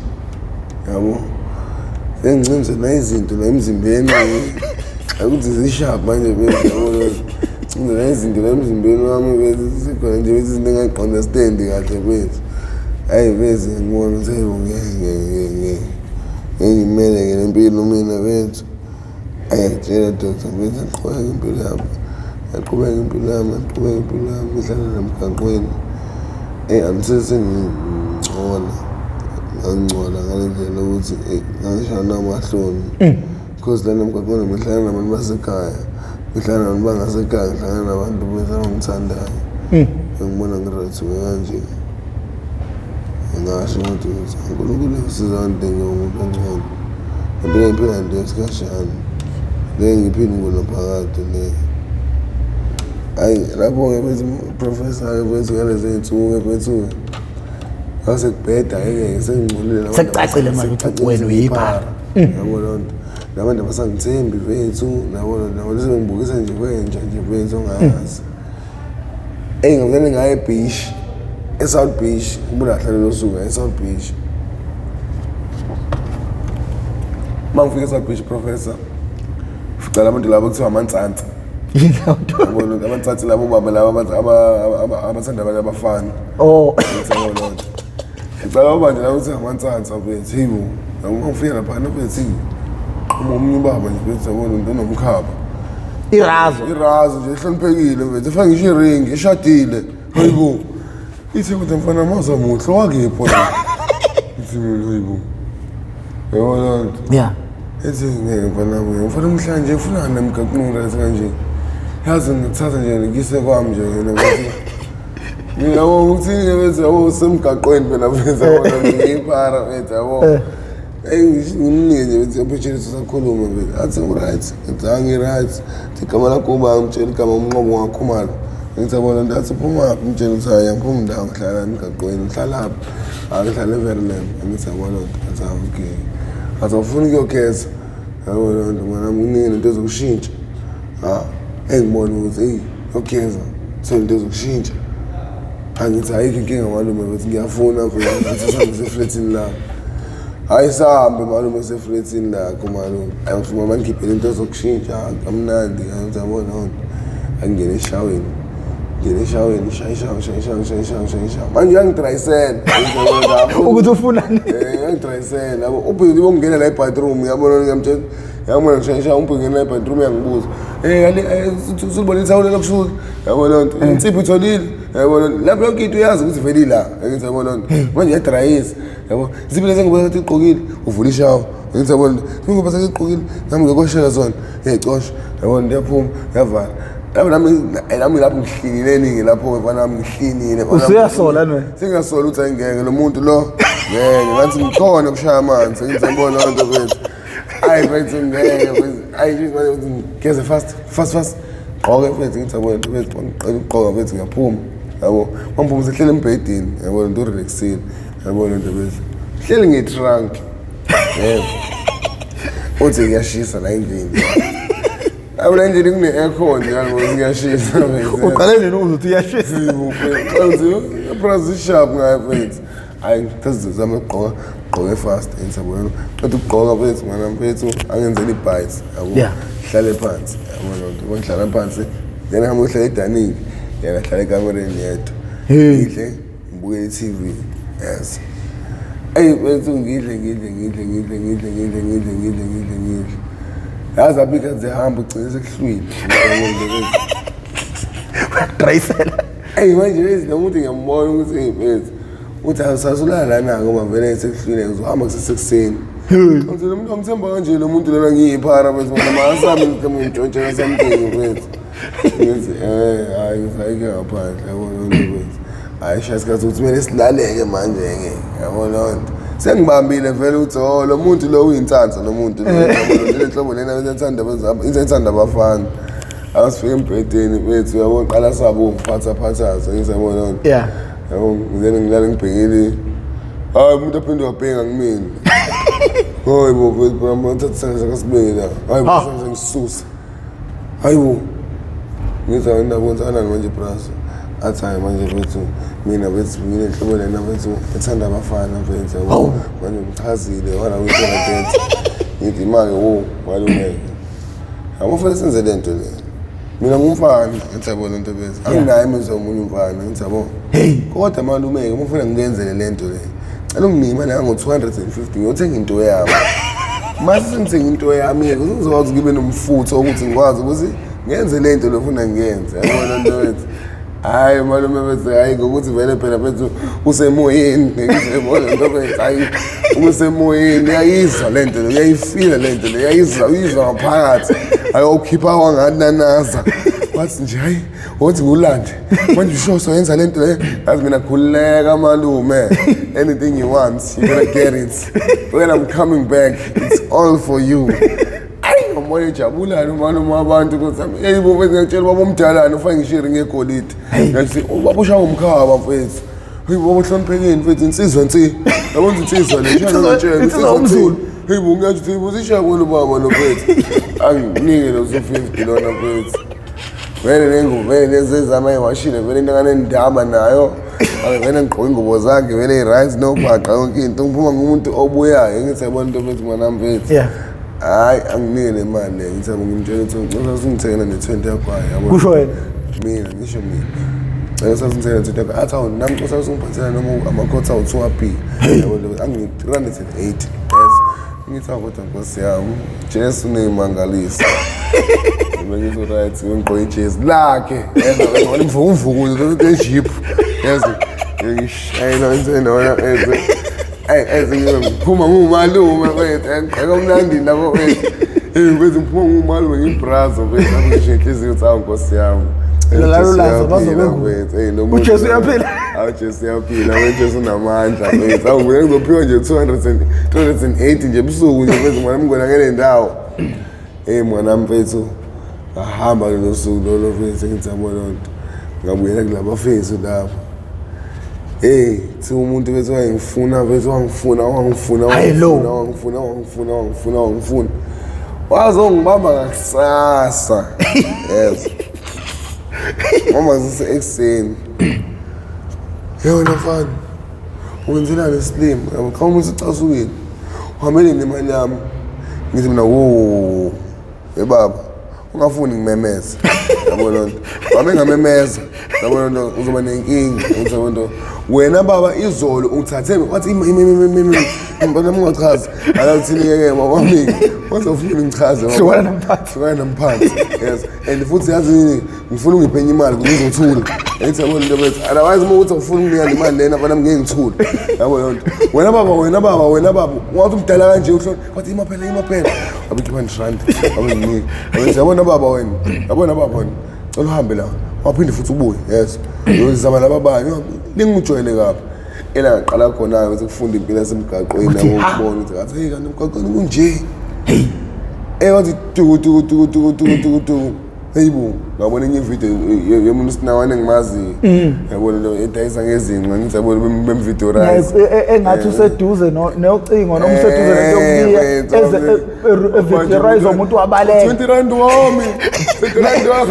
yabo sengicinze nayizinto la emzimbeni akuthi zisharp manje bese cinze nayizinto la emzimbeni wami bese sikhona nje bese izinto engayiqondastendi kahle bethu hayi bese ngibona ngeke ngimele ngempilo mina bethu ayatshela doctor bese ngiqhubeka impilo yami ngiqhubeka impilo yami ngihlala namgaqweni angisesengingcola ngangcola ngalendlela ukuthi ngishaya namahloni because lana emgaqweni ngihlala nabantu basekhaya ngihlala nabantu bangasekhaya ngihlala nabantu bese abangithandayo ngibona ngirathi kanje ngasho ukuthi uNkulunkulu usizana njengomuntu kancane ngibeke impela nje esikashana ngiphinde ngonaphakade le ayi lapho-ke bethi professor-ke bethi ngalezi iy'nsuku-ke bethu ngasekubheda ngeke sengingcolile sekucacile manje ukuthi wena uyiphara yabo loo nto nabantu abasangithembi bethu nabo sebengibukisa nje kwenja nje bethu ongayazi ngivele ngaye eBeach eSouth Beach ubulahlale losuka eSouth Beach mangifika eSouth Beach professor ficala abantu labo kuthiwa amantsantsa yabona amantsantsa labo baba labo abathanda abantu abafana ngiyabona ficala abantu labo kuthiwa amantsantsa bethu hibo ngifika lapha bethu omunye ubaba nje bethu yabona into nomkhaba irazo nje ehloniphekile bethu efaka ngisho iring eshadile hayibo ithi ukuthi mfana maza muhle wakepho la ithi mina hayibo yabona yeah ethi ngeke mfana mfana mhlanje ufuna nemgaqinura kanje yazi ngithatha nje ngise kwami nje ukuthi mina ukuthi ngibenza usemgaqweni phela benza wona ngiyiphara bethu yabo ngimnike nje bethi opportunity sakhuluma bethu athi right ngithi right igama lakho uba ngitshela igama umnqobo wakho mali ngizabona ndathi phuma ngitshela ukuthi hayi ngiphuma ndawo ngihlala emgaqweni ngihlala lapha ngihlala eVernon ngizabona ukuthi okay azofuna ukuyogeza yabo loo nto mana nginike into ezokushintsha engibona ukuthi yogeza into ezokushintsha angithi ayikho inkinga malume bethi ngiyafuna vele ngathi sangise-flatini lapho hayi sahambe malume eseflatini lakho malume ayofuna bangikhiphele into ezokushintsha kamnandi ngizabona loo nto angingene eshaweni shaya manje uyangidrayisela ukuthi ufunani uyangidrayisela yabo ubhili bongena la ebathroom yabona ngiyamtshela yabona ngishaya ubhili la ebathroom yangibuza usubona ithawula lokushuka yabona loo nto insipho itholile yabona lapho yonke into uyazi ukuthi vele la ngithi yabona loo nto manje uyadrayisa yabo insipho lezi ngibuza ukuthi igqokile uvula ishawa ngithi yabona ngingoba sengiqokile nami ngiyokoshela zona ngiyayicosha yabona ndiyaphuma yavala nami lapho ngihlinile lapho mfana nami ngihlinile usuyasola nwe singasola ukuthi ayingeke lo muntu lo ngeke ngathi ngikhona kushaya amanzi ngizobona loo nto bethu hayi bethu ngeke hayi nje manje ngeze fast gqoke bethu ngizobona bethu ngiqala ukugqoka bethu ngiyaphuma yabo mamphuma sehlele embhedini yabona into relaxile yabona into bethu hleli ngetrunk yebo uthi ngiyashisa la endlini abula nje kune-aircon yabo ngiyashisa uqale nini ukuthi uyashisa uthi sharp ngayo bethu hayi ngithazizama ukugqoka fast ngiyabona kodwa ukugqoka bethu mana bethu angenzeli bites yabo hlale phansi yabo lonto ngihlala phansi then ngihamba ngihlala edaningi yena hlala ekamereni yedwa ngidle ngibukele i-TV yes bethu ngidle yazi abika zihamba ugcine sekuhlwile uyadrayisela manje lezi nomuntu ngiyambona ukuthi bethu uthi asasulala lana ngoba vele sekuhlwile ngizohamba kusesekuseni ngithi lo muntu angithemba kanje lo muntu lona ngiyiphara bethu noma asami ngimntshontshe something bethu ngithi hayi ngifayike ngaphandle yabona lo bethu hayi shasikhathi ukuthi kumele silaleke manje ngeke yabona loo nto sengibambile vele ukuthi lo muntu lo uyinhlanhla nomuntu lenhlobo lena ethanda abafana asifike embhedeni bethu yabona qala sabo ngiphatha ngizabona loo nto yabo ngizene ngilale ngibhekile hayi umuntu aphinde wabhenga ngimini hayi bo bethu uthatha sakasibeke la hayi bo sengisusa hayi bo ngithi awunabonzana manje brass athi hayi manje mfethu mina bethi nginehlobo lena mfethu ethanda abafana mfethu yabo manje ngichazile wala uyithola ngithi manje walume awufuna senze lento le mina ngumfana ngithi yabo lento bese anginayo imizwa omunye umfana ngithi yabo kodwa malume ngifuna ngenzele lento le cela unginima la ngo250 ngiyothenga into yami mase ngithenga into yami uzokwazi kibe nomfutho ukuthi ngikwazi ukuthi ngenze lento lofuna ngiyenze yabona lento wethu hayi malume bese hayi ngokuthi vele phela bethu usemoyeni ngiyibona lento bese hayi usemoyeni uyayizwa lento le uyayifila lento le uyayizwa ngaphakathi ayokhipha wangananaza wathi nje hayi wothi ngulande manje usho soyenza lento le yazi mina khuleka malume anything you want you're gonna get it when I'm coming back it's all for you ngomoya ejabulayo malume abantu ukuthi hey bo ngiyatshela baba omdalana ufake ngishiri ngegolide ngathi ubaba ushaya umkhaba mfethu hey baba hloniphekeni mfethu insizwa yabona insizwa le njalo ngitshela insizwa umzulu hey bo ngiyathi uzishaya kwelo baba lo mfethu anginike lo 50 lona mfethu vele lezezama ewashile vele intangane ndaba nayo vele ngigqoka ingubo zakhe vele i-rights nobhaqa yonke into ngiphuma ngumuntu obuyayo ngithi yabona into mfethu mwana mfethu hayi anginike le mali le ngithi ngimtshela ukuthi ngicela singithengela ne-20 yakho hayi yabo kusho wena mina ngisho mina ngicela singithengela ne-20 yakho athi awu nami ngicela singiphathela noma amakhotha awu-2 p yabo angi-308 yes ngithi kodwa nkosi yami Jesu uneyimangalisa ngithi right ngigqoke ijezi lakhe yena ngimvukuvuku le-jeep yazi ngishayela insena ngiphuma ngumalume mfethu akamnandi lapho mfethu mfethu ngiphuma ngumalume ngibrazo mfethu angisho inhliziyo ukuthi awu nkosi yami lalulaza uJesu uyaphila Jesu uyaphila Jesu unamandla mfethu awu mina ngizophiwa nje 208 nje ebusuku nje mfethu mwana mngona ngene ndawo mwana mfethu ngahamba lo suku lo mfethu ngithi yabo lonto ngabuyela kulabafethu lapho thi umuntu bese wangifuna bese wangifuna wazongibamba ngakusasa yes mama sise ekseni yona mfana wenzela leslim yabo umuntu ucasukile uhambele nemali yami ngithi mina wo baba ungafuni ngimemeza yabo lonto wami ngamemeza yabo lonto uzoba nenkingi uthi yabo lonto wena baba izolo uthathe wathi mbona mungachaza alathini yeke wami wazofuna ngichaze hlukana namphathi yes and futhi yazi nini ngifuna ungiphenye imali ngizothula ethi yabo lonto bethu otherwise uma uthi ufuna unginika imali lena bana ngeke ngithule yabo lonto wena baba wathi umdala kanje uhloni wathi imaphela abithi 1 rand abengini yabona baba wena cela uhambe la waphinde futhi ubuye yes uyozama lababanye lingijwayele kaphi ngaqala khona ukuthi kufunda impilo yasemgaqweni nabona ukuthi ngathi hey kanti emgaqweni kunje wathi tu hey bo ngabona enye video yomuntu sinawane engimazi yabona lo edayisa ngezinqa ngithi yabona bemvideo rise engathi useduze nocingo noma useduze nento yokubiya rise umuntu wabaleka 20 rand wami 20 rand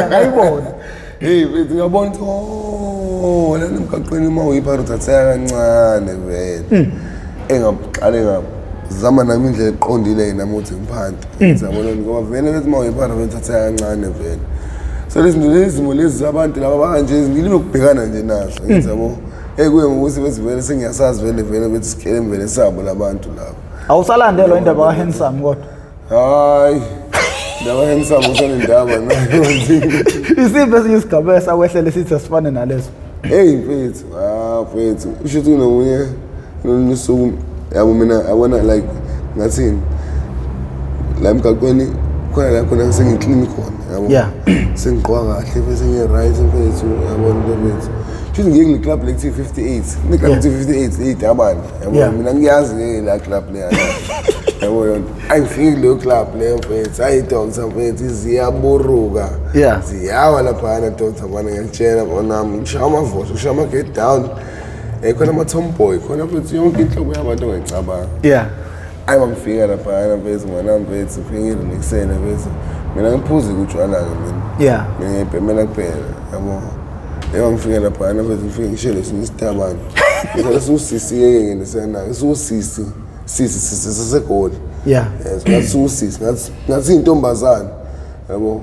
ngayibona hey bethi ngiyabona ukuthi lana emgaqweni uma uyiphatha uthatheka kancane vele engaqale zama nami indlela eqondile nami uthi ngiphanti yabona ngoba vele lethi uma uyiphatha vele uthatheka kancane vele so lezimo lezi abantu laba banje ngilime ukubhekana nje nazo ngithi yabo kuye ngokuthi bethi vele sengiyasazi vele bethi sikele vele sabo labantu labo awusalandelwa indaba kaHandsome kodwa hayi ndaba handsome usanendaba nayo isiphe esinye isigaba esawehlela sithi asifane nalezo mfethu mfethu usho ukuthi nomunye nisuku yabo mina abona like ngathini la emgaqweni khona la khona ngisengiclean khona yabo sengigqoka kahle bese ngi-right mfethu yabona into mfethu futhi ngiye kule club like 58 ne club 58 abantu yabo mina ngiyazi ke la club le yabo yona ayifiki leyo club leyo mfethu ayidonsa mfethu ziyaburuka ziyawa lapha na donsa bana ngiyakutshela bona ngishaya amavoto ngishaya ama-get down khona ama-tomboy khona futhi yonke inhlobo yabantu ongayicabanga ayi bangifika lapha mfethu ngwana mfethu ngifike ngikusena mfethu mina ngiphuza utshwala ke mina ngibhemela kuphela yabo ngifika lapha mfethu ngifike ngishele isitabane ngizela usisi yeke ngisena usisi sisi sesegoli ngathi usisi ngathi intombazana yabo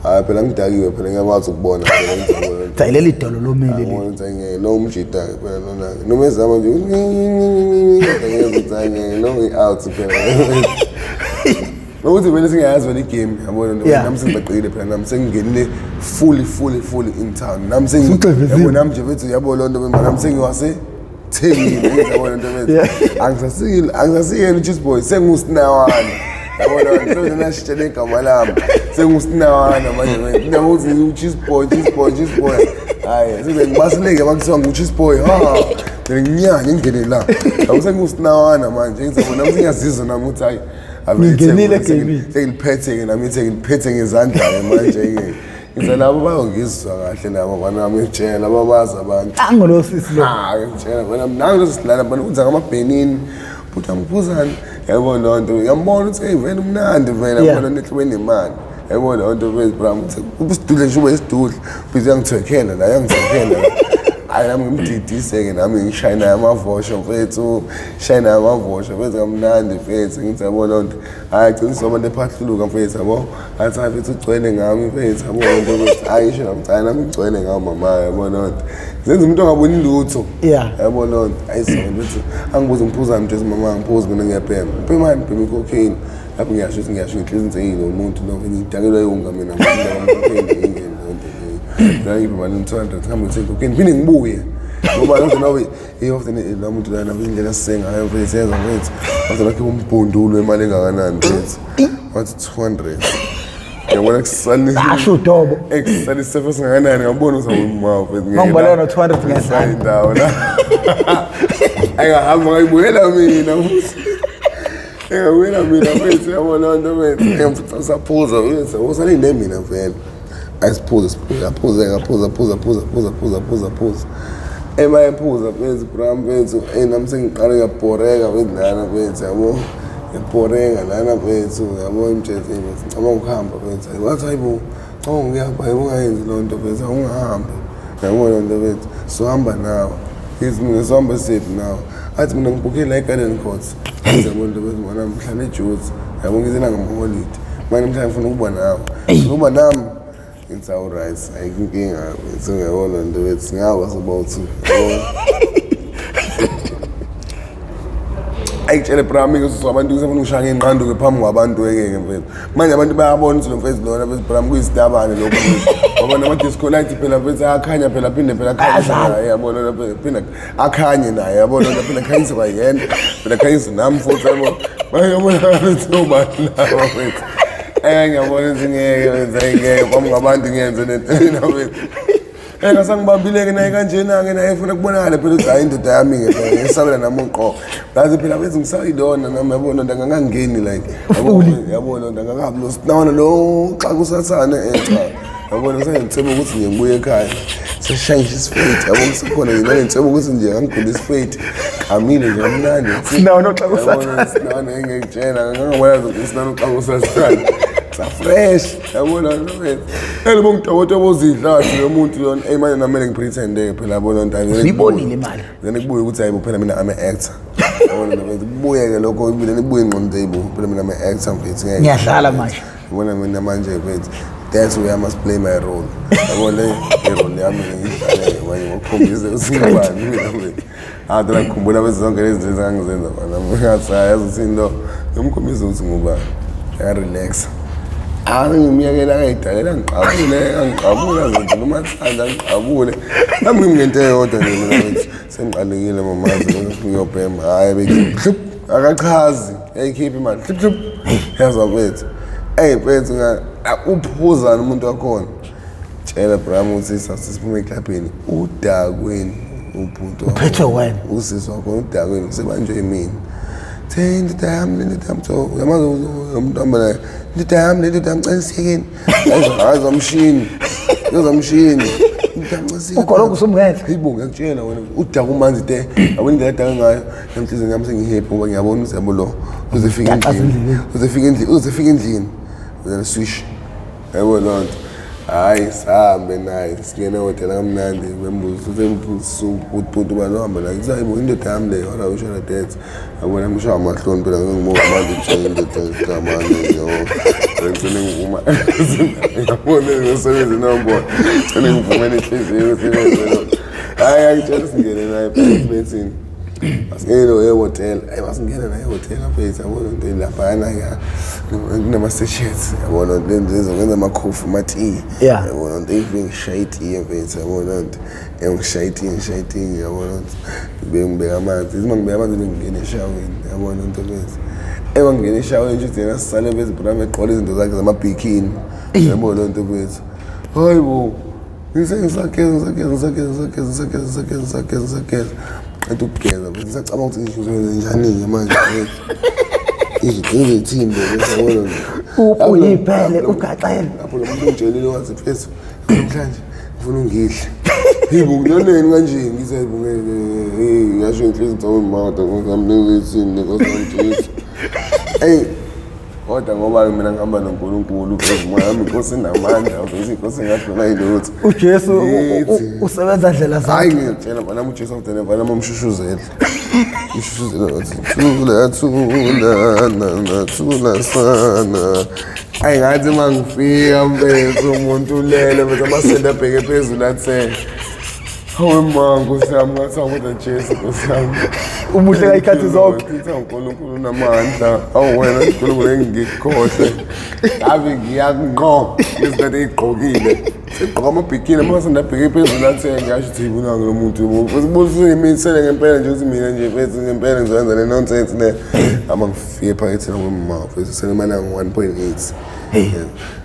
hayi phela ngidakiwe phela ngiyakwazi ukubona phela ngizabona thayilela idolo lomile le lo umjida phela lona noma ezama nje ngiyazithanye lo out phela ukuthi mina singayazi wena igame yabona nami sengibaqile phela nami sengingenile fully in town nami yabona nami nje bethu yabo lonto nami sengiwase thengile yabona into bethu angisasiyeni Cheese Boy sengusinawana yabona nto nashitshele igama lami sengusinawana manje namuthi uCheese Boy hayi sibe ngibasileke bakuthiwa nguCheese Boy nginyanya ngingene la awusengusinawana manje ngizabona nami ngiyazizwa nami uthi hayi ngingenile game sengiliphethe nami ngiliphethe ngezandla manje ngize labo bayongizwa kahle nabo banami ngitshela babazi abantu angolosisi lo ngitshela bona nangu sisilana bona uzenza ngamabhenini futhi amphuzani yabona lonto uyambona ukuthi hey vele umnandi vele yabona nehlwe nemali yabona lonto vele bram ubusidule nje ubesidule bize yangithwekhela la hayi nami ngimdidise-ke nami ngishayina amavosho mfethu shayina amavosho mfethu kamnandi mfethu ngithi yabo lonto hayi gcina abantu ephahluluka mfethu yabo athi hayi mfethu ugcwele ngami mfethu yabo lonto mfethu hayi ngisho namcala nami ngigcwele ngami mama yabo lonto zenza umuntu ongaboni lutho yabo lonto ayisona mfethu angibuze ngiphuzani mfethu mama ngiphuze mina ngiyabhema uphemani bhema i-cocaine lapho ngiyasho inhliziyo ngizeyile umuntu lo ngidakelwa yonga mina ngiyabona la ngibani 200 hambe ngithenga phinde ngibuye ngoba lonto nawe often la muntu lana indlela sisenga hayo mfethu yenza mfethu wathi lakhe umbhundulo imali engakanani mfethu wathi 200 yabona kusani asho dobo eksani sefa singakanani ngabona uzawuma mfethu ngibala na 200 ngesana indawo la ayahamba ngayibuyela mina mfethu yabona lonto mfethu ngiyamfutha saphuza mfethu usalinde mina mfethu ayisiphuza ngaphuza emayephuza mfethu bram mfethu nami sengiqale ngabhoreka mfethu lana mfethu yabo ngibhoreka lana mfethu yabo imjezini mfethu ngicabanga ukuhamba mfethu wathi hayibo ngiyahamba ungayenzi lonto mfethu ungahamba yabo lonto mfethu sohamba nawe mina sohamba safe nawe athi mina ngibukele la eGarden Court yabo lonto mfethu mina mhlala eJozi yabo ngizela ngamaholide manje mhlawumbe ngifuna ukuba nawe ukuba nami it's all right. I think it's a whole and do it. Now was about to. Actually, Bram, so abantu sebenushaya inqando ke phambi kwabantu ekeke mfethu. Manje abantu bayabona ukuthi lo mfethu lona bese Bram kuyisitabane lokho. Ngoba nama disco light phela mfethu ayakhanya phela phinde akhanya yabona lapha phinde akhanye naye yabona lapha akhanyisa bayena. Phela akhanyisa nami futhi yabo. Bayabona ukuthi ubani laba mfethu. Ngiyabona ukuthi ngeke kwami ngabantu ngiyenze nento mfethu. Ngasangibambileke naye kanjena-ke naye efuna kubonakala phela ukuthi hayi indoda yami-ke phela ngisabela nami uqoqo ngaze phela bese ngisayilona nami yabona nto angangangeni like yabona nto angakabi nosinawana lo xa kusathane cha yabona ngisayengithemba ukuthi nje ngibuye ekhaya seshayisha isifate yabo ngisekhona nje nangithemba ukuthi nje angigula isifate qhamile nje kamnandi sinawana xa kusathane sinawana engekutshela ngangabona ukuthi sinawana xa kusathane fresh yabona mfethu ngidawota bozidlathi lomuntu yona manje namele ngipretende phela yabona nto ngibonile imali then kubuye ukuthi hayibo phela mina I'm an actor yabona mfethu kubuyeke lokho ibile nibuye ingqondo yibo phela mina I'm an actor mfethu ngiyadlala manje yabona mina manje mfethu that's where I must play my role yabona irole yami ngiyidlale manje ngokhombisa usingubani mfethu adala ngikhumbula bese zonke lezi zinto engangizenza bana ngasayazi ukuthi into ngimkhombisa ukuthi ngubani relax ngimyekela kayidalela ngiqabula zenze noma thanda ngiqabule nami ngingento eyodwa nje mina mfethu sengiqalekile mamazi ngiyobhema hayi bekhiphi akachazi eyikhiphi imali hlup yaza mfethu mfethu uphuzana umuntu wakhona tshela Bram ukuthi sasiphume eklabhini udakweni ubhunto uphethe wena usisi wakhona udakweni sebanjwe yimini indoda yami so yamazi umuntu ambala indoda yami ngicela isekeni ayizomshini ukhona kusumngele hayibo ngiyakutshela wena udaka umanzi te yabona indlela edaka ngayo namhliziyo ngami sengihappy ngoba ngiyabona uzebo lo uzefika endlini then swish yabo lonto hayi sahambe naye singena hotel kamnandi bembuzo uthembusuputu balihamba la ngisayibo indoda yami leyo wala ushona dance yabona ngisho amahloni phela ngingimoka manje ngisho indoda kamanje yo ngicela ngivuma yabona ngisebenza nombolo ngicela ngivuma nenhliziyo hayi angitshela singene naye phakathi masingene hotel masingena naye hotel apha yabona into lapha yana kunama sachets yabona lenzo ngenza amakhofu mathi yabona into ngishayiti mfethu yabona into ngishayiti yabona ngibeka amanzi ngibeka amanzi ngingena eshaweni yabona into mfethu ngingena eshaweni nje thina sisale bezibhrama eqola izinto zakhe zamabikini yabona into mfethu hayibo ngisakeza ethi ukugeza ngisacabanga ukuthi ngizokwenza njani manje izithimbe yabona uyiphele ugaxele lapho lo muntu untshelile wathi phezulu namhlanje ngifuna ungihle yibo nginoneni kanje ngizebungeke ngasho inhliziyo tsawo imata ngamnewethini nekosantshithi kodwa ngoba mina ngihamba noNkulunkulu phezimoya yami inkosi enamandla ukuthi inkosi engadlula yilutho uJesu usebenza ndlela zakhe hayi ngiyatshela bana uJesu udene bana momshushuzela wathi thula sana hayi ngathi mangifika mfethu umuntu ulele bese amasende abheke phezulu athe hawe mango sami ngathi awukuthi Jesu nkosiyami umuhle kayikhathi zonke uNkulunkulu namandla awuwena uNkulunkulu engikhohle ave ngiyaqo izinto ezigqokile sigqoka amabhikini mase ndabheke phezulu athi ngisho ukuthi ibona lo muntu ubususe imisele ngempela nje ukuthi mina nje mfethu ngempela ngizoyenza le nonsense le ama ngifike phakathi kwemama mfethu selemana ngo 1.8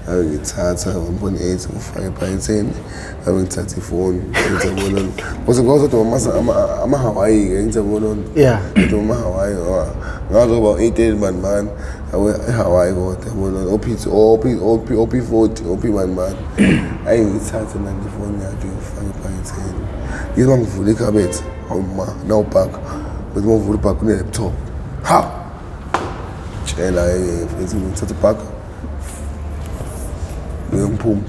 ngithatha 1.8 ngifake phakathini ngithatha ifoni ngizobona bose ngizodwa ama-Hawaii ke ngizobona ama Hawaii ngazo ba 88 bani eHawaii kodwa yabona OP40 OP bani ayi ngithatha manje ifoni yakhe ngifake phakathini yiba ngivula ikhabethi awuma nawubhaka bese ngivula ibhaka kune laptop ha tshela futhi ngithatha ibhaka ngiphuma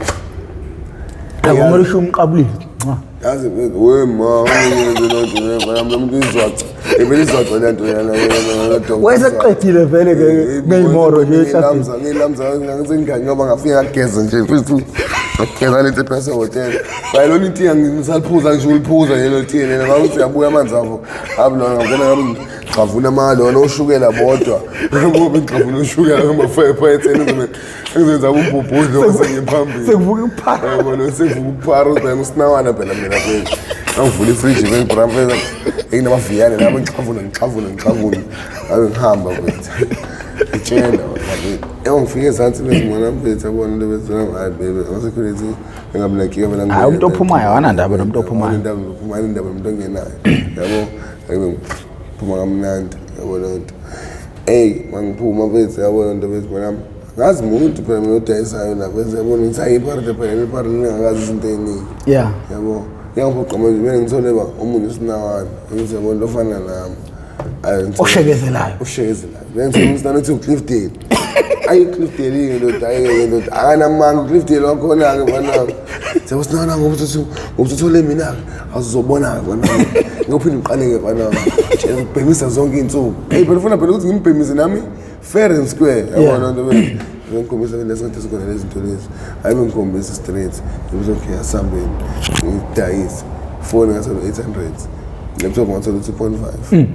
ngomara usho umqabulile yazi wema ngiyenzela umuntu izwaca ebelizwaca lento yana weseqedile vele ngeyimoro nje ehlabeni ngilamza ngizengani ngoba ngafika ngageza nje futhi ngageza lento ephase hotel bayilona into ngisaliphuza ngisho uliphuza yelo thini noma uthi yabuya amanzi avo abulona ngabona ngabe ngavuna amalona oshukela bodwa ngoba ngavuna ushukela ngoma phakathini ngizenza umbubhuzo wasengiphambili sekuvuka ukuphara yabona sekuvuka ukuphara udanga usinawana phela mina phela ngivula ifridge ngibrampheza enamaviyane nami ngixhavuna abe ngihamba mfethu ngitshela baby ngifike ezansi bezimona mfethu yabona into bezona hayi baby security ngabulakike mina hayi umuntu ophumayo awanandaba nomuntu ophumayo indaba nomuntu ongenayo yabo ayibe phuma kamnandi yabona into mangiphuma mfethu yabona into bezibona ngazi umuntu phela mina odayisayo lapha yabona ukuthi ayiparte phela iparte lingakazi izinto eziningi yabo ngiyaphoqa manje mina ngithole ba umuntu usinawana ngizobona lofana nami oshekezelayo benze umstana uthi uCliffdale ayi Cliffdale ndoda ayike akanamanga uCliffdale wakhona ke bana sewusinawana ngoba uthole mina azizobona ke bana ngophinde ngiqale ke bana ngibhemisa zonke izinsuku phela ufuna phela ukuthi ngimbhemise nami fair and square yabona nto bese ngikhombisa lesothi sikona lezi zinto lezi hayi ngikhombisa straight ngibuzo okay asambeni ngidayisa phone ngaso 800 laptop ngaso 2.5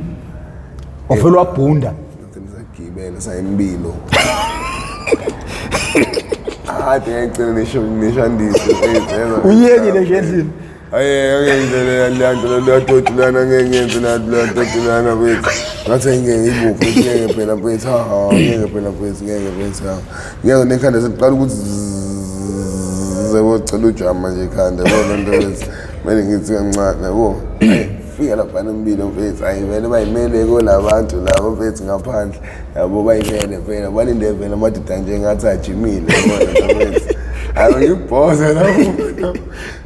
wafela wabhunda ngizagibela sayembilo ngicela neshandisi uyenye nje endlini ayengenzele lantolana ngenyenze lantolana bethu ngathi ngiyibuphi ngeke phela bethu ngeke phela bethu ngeke nekhanda seliqala ukuthi zebocela ujama nje ekhanda yabona nto lezi manje ngithi kancane yabo ngifika lapha nembili mfethu ayivele bayimele ko labantu labo mfethu ngaphandle yabo bayimele phela balinde vele amadoda nje ngathi ajimile mfethu ayibhoza lapho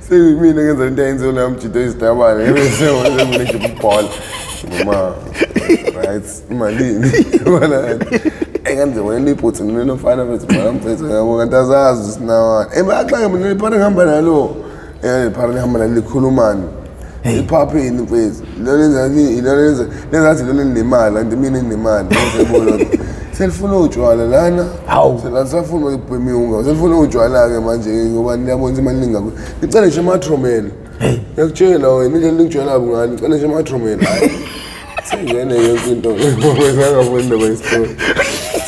sengimina ngenza into ayenze la mjito isitabane bese wena ngine ngibhola mama right malini wala engenze wena iphuthu ninofana mfethu mama mfethu yabo kanti azazi sinawana ebaxaka mina iphana ngihamba nalo iphana ngihamba nalo likhulumani iphaphini mfethu lenzathi lona nemali kanti mina nemali ngiyabona selifuna utshwala lana selasafuna ukubhemiunga selifuna utshwala ke manje ngoba niyabona imali ningaku ngicela nje amatromela ngiyakutshela wena indlela ngijwala ngani ngicela nje amatromela singene yonke into ngoba ngabona bayisitori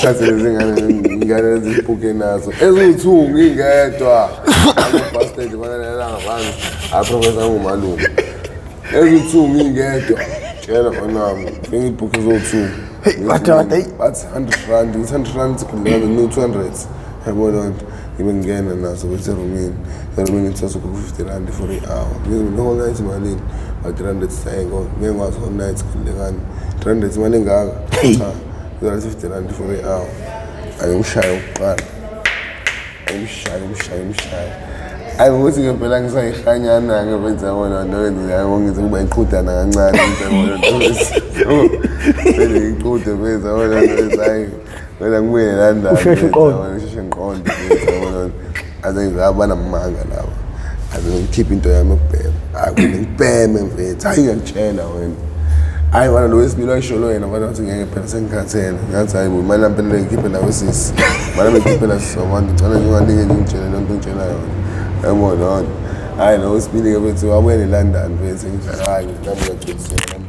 thathe ngane ziphuke nazo eziwu2 ngingedwa ama-bastard banalala ngabantu aprofessor ngumalume eziwu2 ngingedwa tshela fanami ngibhuke eziwu2 what bathi 100 rand 100 rand sikhuleka no 200 yabona nto ngibe ngena naso bese Romini ngithatha ku50 rand for i-hour ngizo whole night malini but 300 sayiko ngeke ngwazi whole night sikhulekani 300 imali engaka cha 50 rand for i-hour ayimshaya ukuqala ayimshaya ayikuthi ngempela ngisayihanyana ke benza yabona nto yabo ngithi kuba iqhudana kancane ngiyabona nto iqhude benza yabona nto hayi wena ngibuye landa usheshe ngiqonde yabona azengizaba namanga laba azengikhipha into yami ukubhema akungibheme mfethu hayi ngiyakutshela wena hayi wena lo wesibili ayisholo yena abantu bathi ngeke phela sengikhathele ngathi hayi imali lampela ngikhiphe nawe sisi manje ngikhiphe la sisi abantu ngicela ngingalinge ngitshele lonto ngitshela yona yabona hayi lo wesibili ke bethu wabuye eLondon bese ngidlala nami ngagcwalisela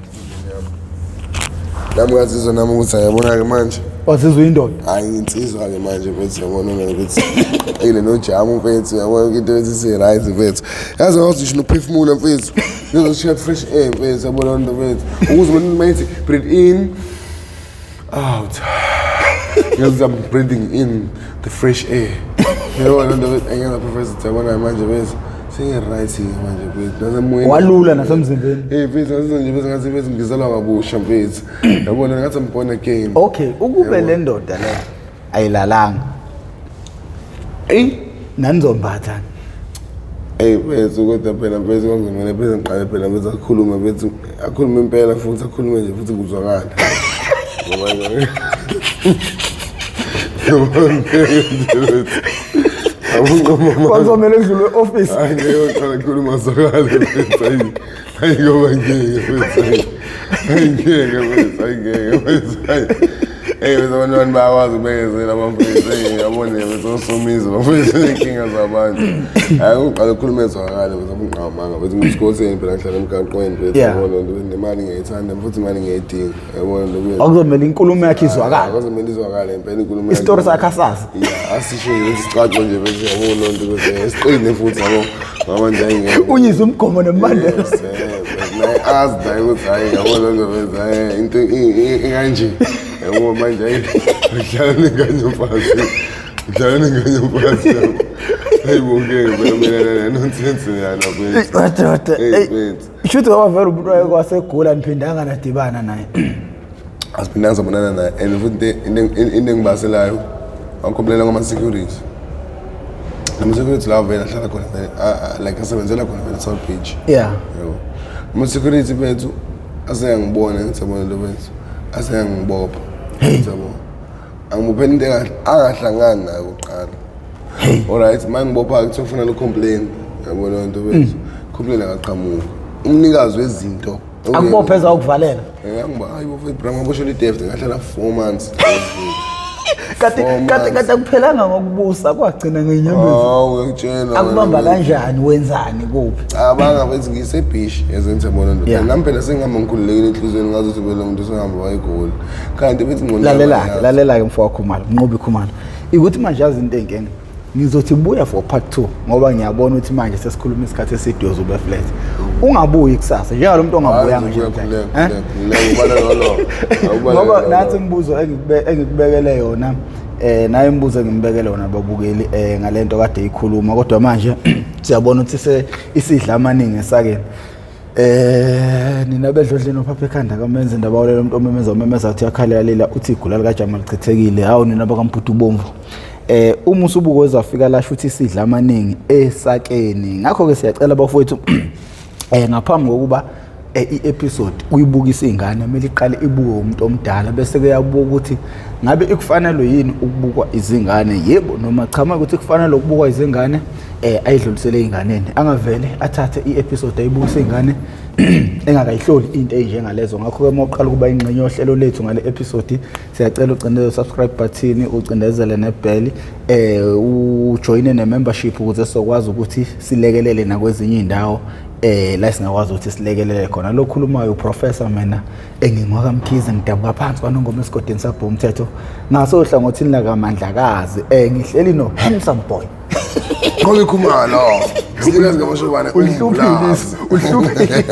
nami ngazizwa nami ukuthi ayabona ke manje wazizwa indoda hayi insizwa ke manje bethu yabona ukuthi ile no jamu mfethu yabona into ethi right mfethu yazi ngathi usho nophefumula mfethu ngizoshiya fresh air mfethu yabona into mfethu ukuze mina mayithi breathe in out yes I'm breathing in the fresh air yabona into mfethu engena professor yabona manje mfethu right manje mfethu nasemoyeni walula nasemzimbeni mfethu nje bese ngathi mfethu ngizalwa kabusha mfethu yabona ngathi I'm born again okay ukube le ndoda le ayilalanga nanizombatha mfethu kodwa phela mfethu kwangizomela phela ngiqale phela mfethu akhulume mfethu akhulume impela futhi akhulume nje futhi kuzwakala kwazomela edlule office hayi ngiyaqala ukukhuluma zwakala mfethu hayi ngoba ngeke mfethu bese abantu bayakwazi ukubekezela abamfethu yabona besosomizo bafethu inkinga zabantu hayi uqala ukukhuluma ezwakala bese umnqamanga bese ngisikhoseni phela ngihlala emgaqweni bese yabona into nemali ngiyithanda futhi imali ngiyidinga yabona into akuzomela inkulumo yakhe izwakala akuzomela izwakala impela inkulumo yakhe istory sakhe asazi asisho nje isicatho nje bese yabona into bese siqine futhi yabo ngamanje ayingeke unyizwe umgomo nemibandela azi naye ukuthi hayi yabona into bese into inganje yabo manje ayidlala nganye phasi hayi bonke phela nonsense yana mfethu shothi waba vele umuntu wayekwaSegula niphindanga nadibana naye asiphindanga sabonana naye and futhi into engibaselayo akhombela ngama-security ama-security lawo vele ahlala khona like asebenzela khona vele South Beach yabo ama-security bethu aseyangibona ngisabona lo bethu aseyangibopha yabo angibophe into angahlangani nayo kuqala alright mangibopha kuthi ufuna lo complain yabona lento bethu complain akaqhamuka umnikazi wezinto akubopheza ukuvalela ngiyangiba hayi bofethu brama bosho lideft ngahlala 4 months kade kuphelanga ngokubusa kwagcina ngenyembezi uyakutshela akubamba kanjani wenzani kuphi abanga bethi ngisebish ezenze bona nto nami phela sengihamba ngikhululekile enhlizweni ngazothi phela umuntu sengihamba wayegoli kanti bethi ngqondo lalela ke mfowethu Khumalo Nqobi Khumalo ukuthi manje yazi into enkenga ngizothi buya for part 2 ngoba ngiyabona ukuthi manje sesikhuluma isikhathi eside uzube flat ungabuyi kusasa njalo umuntu ongabuya nje ngoba nathi imibuzo engikubekele yona naye imibuzo engimbekele yona babukeli ngalento kade ikhuluma kodwa manje siyabona ukuthi isidla amaningi esakeni Nina bedlodle nophapha ekhanda kamenze indaba walelo umuntu omemeza uthi yakhalela uthi igula likaJama lichithekile hawu nina bakaMbhudu Bomvu. Uma usubuko wezafika lasho uthi sidla amaningi esakeni. Ngakho ke siyacela bafowethu ngaphambi kokuba i-episode uyibukisa izingane kumele iqale ibuke umuntu omdala bese ke yabuka ukuthi ngabe ikufanele yini ukubukwa izingane yebo noma cha ukuthi kufanele ukubukwa izingane ayidlulisele inganeni angavele athathe i-episode ayibukisa izingane engakayihloli into enjengalezo. Ngakho ke mawuqala kuba ingxenye yohlelo lethu ngale episode siyacela ucindezele subscribe button ucindezele nebell ujoine ne-membership ukuze sizokwazi ukuthi silekelele nakwezinye indawo la singakwazi ukuthi silekelele khona. Lo khulumayo uprofessor mina engingwaka Mkhize ngidabuka phansi kwanongoma esigodini sabho umthetho ngasohla ngothini la kaMandlakazi ngihleli no handsome boy Ngoba ikhumalo sikazi ngamashobane uhluphile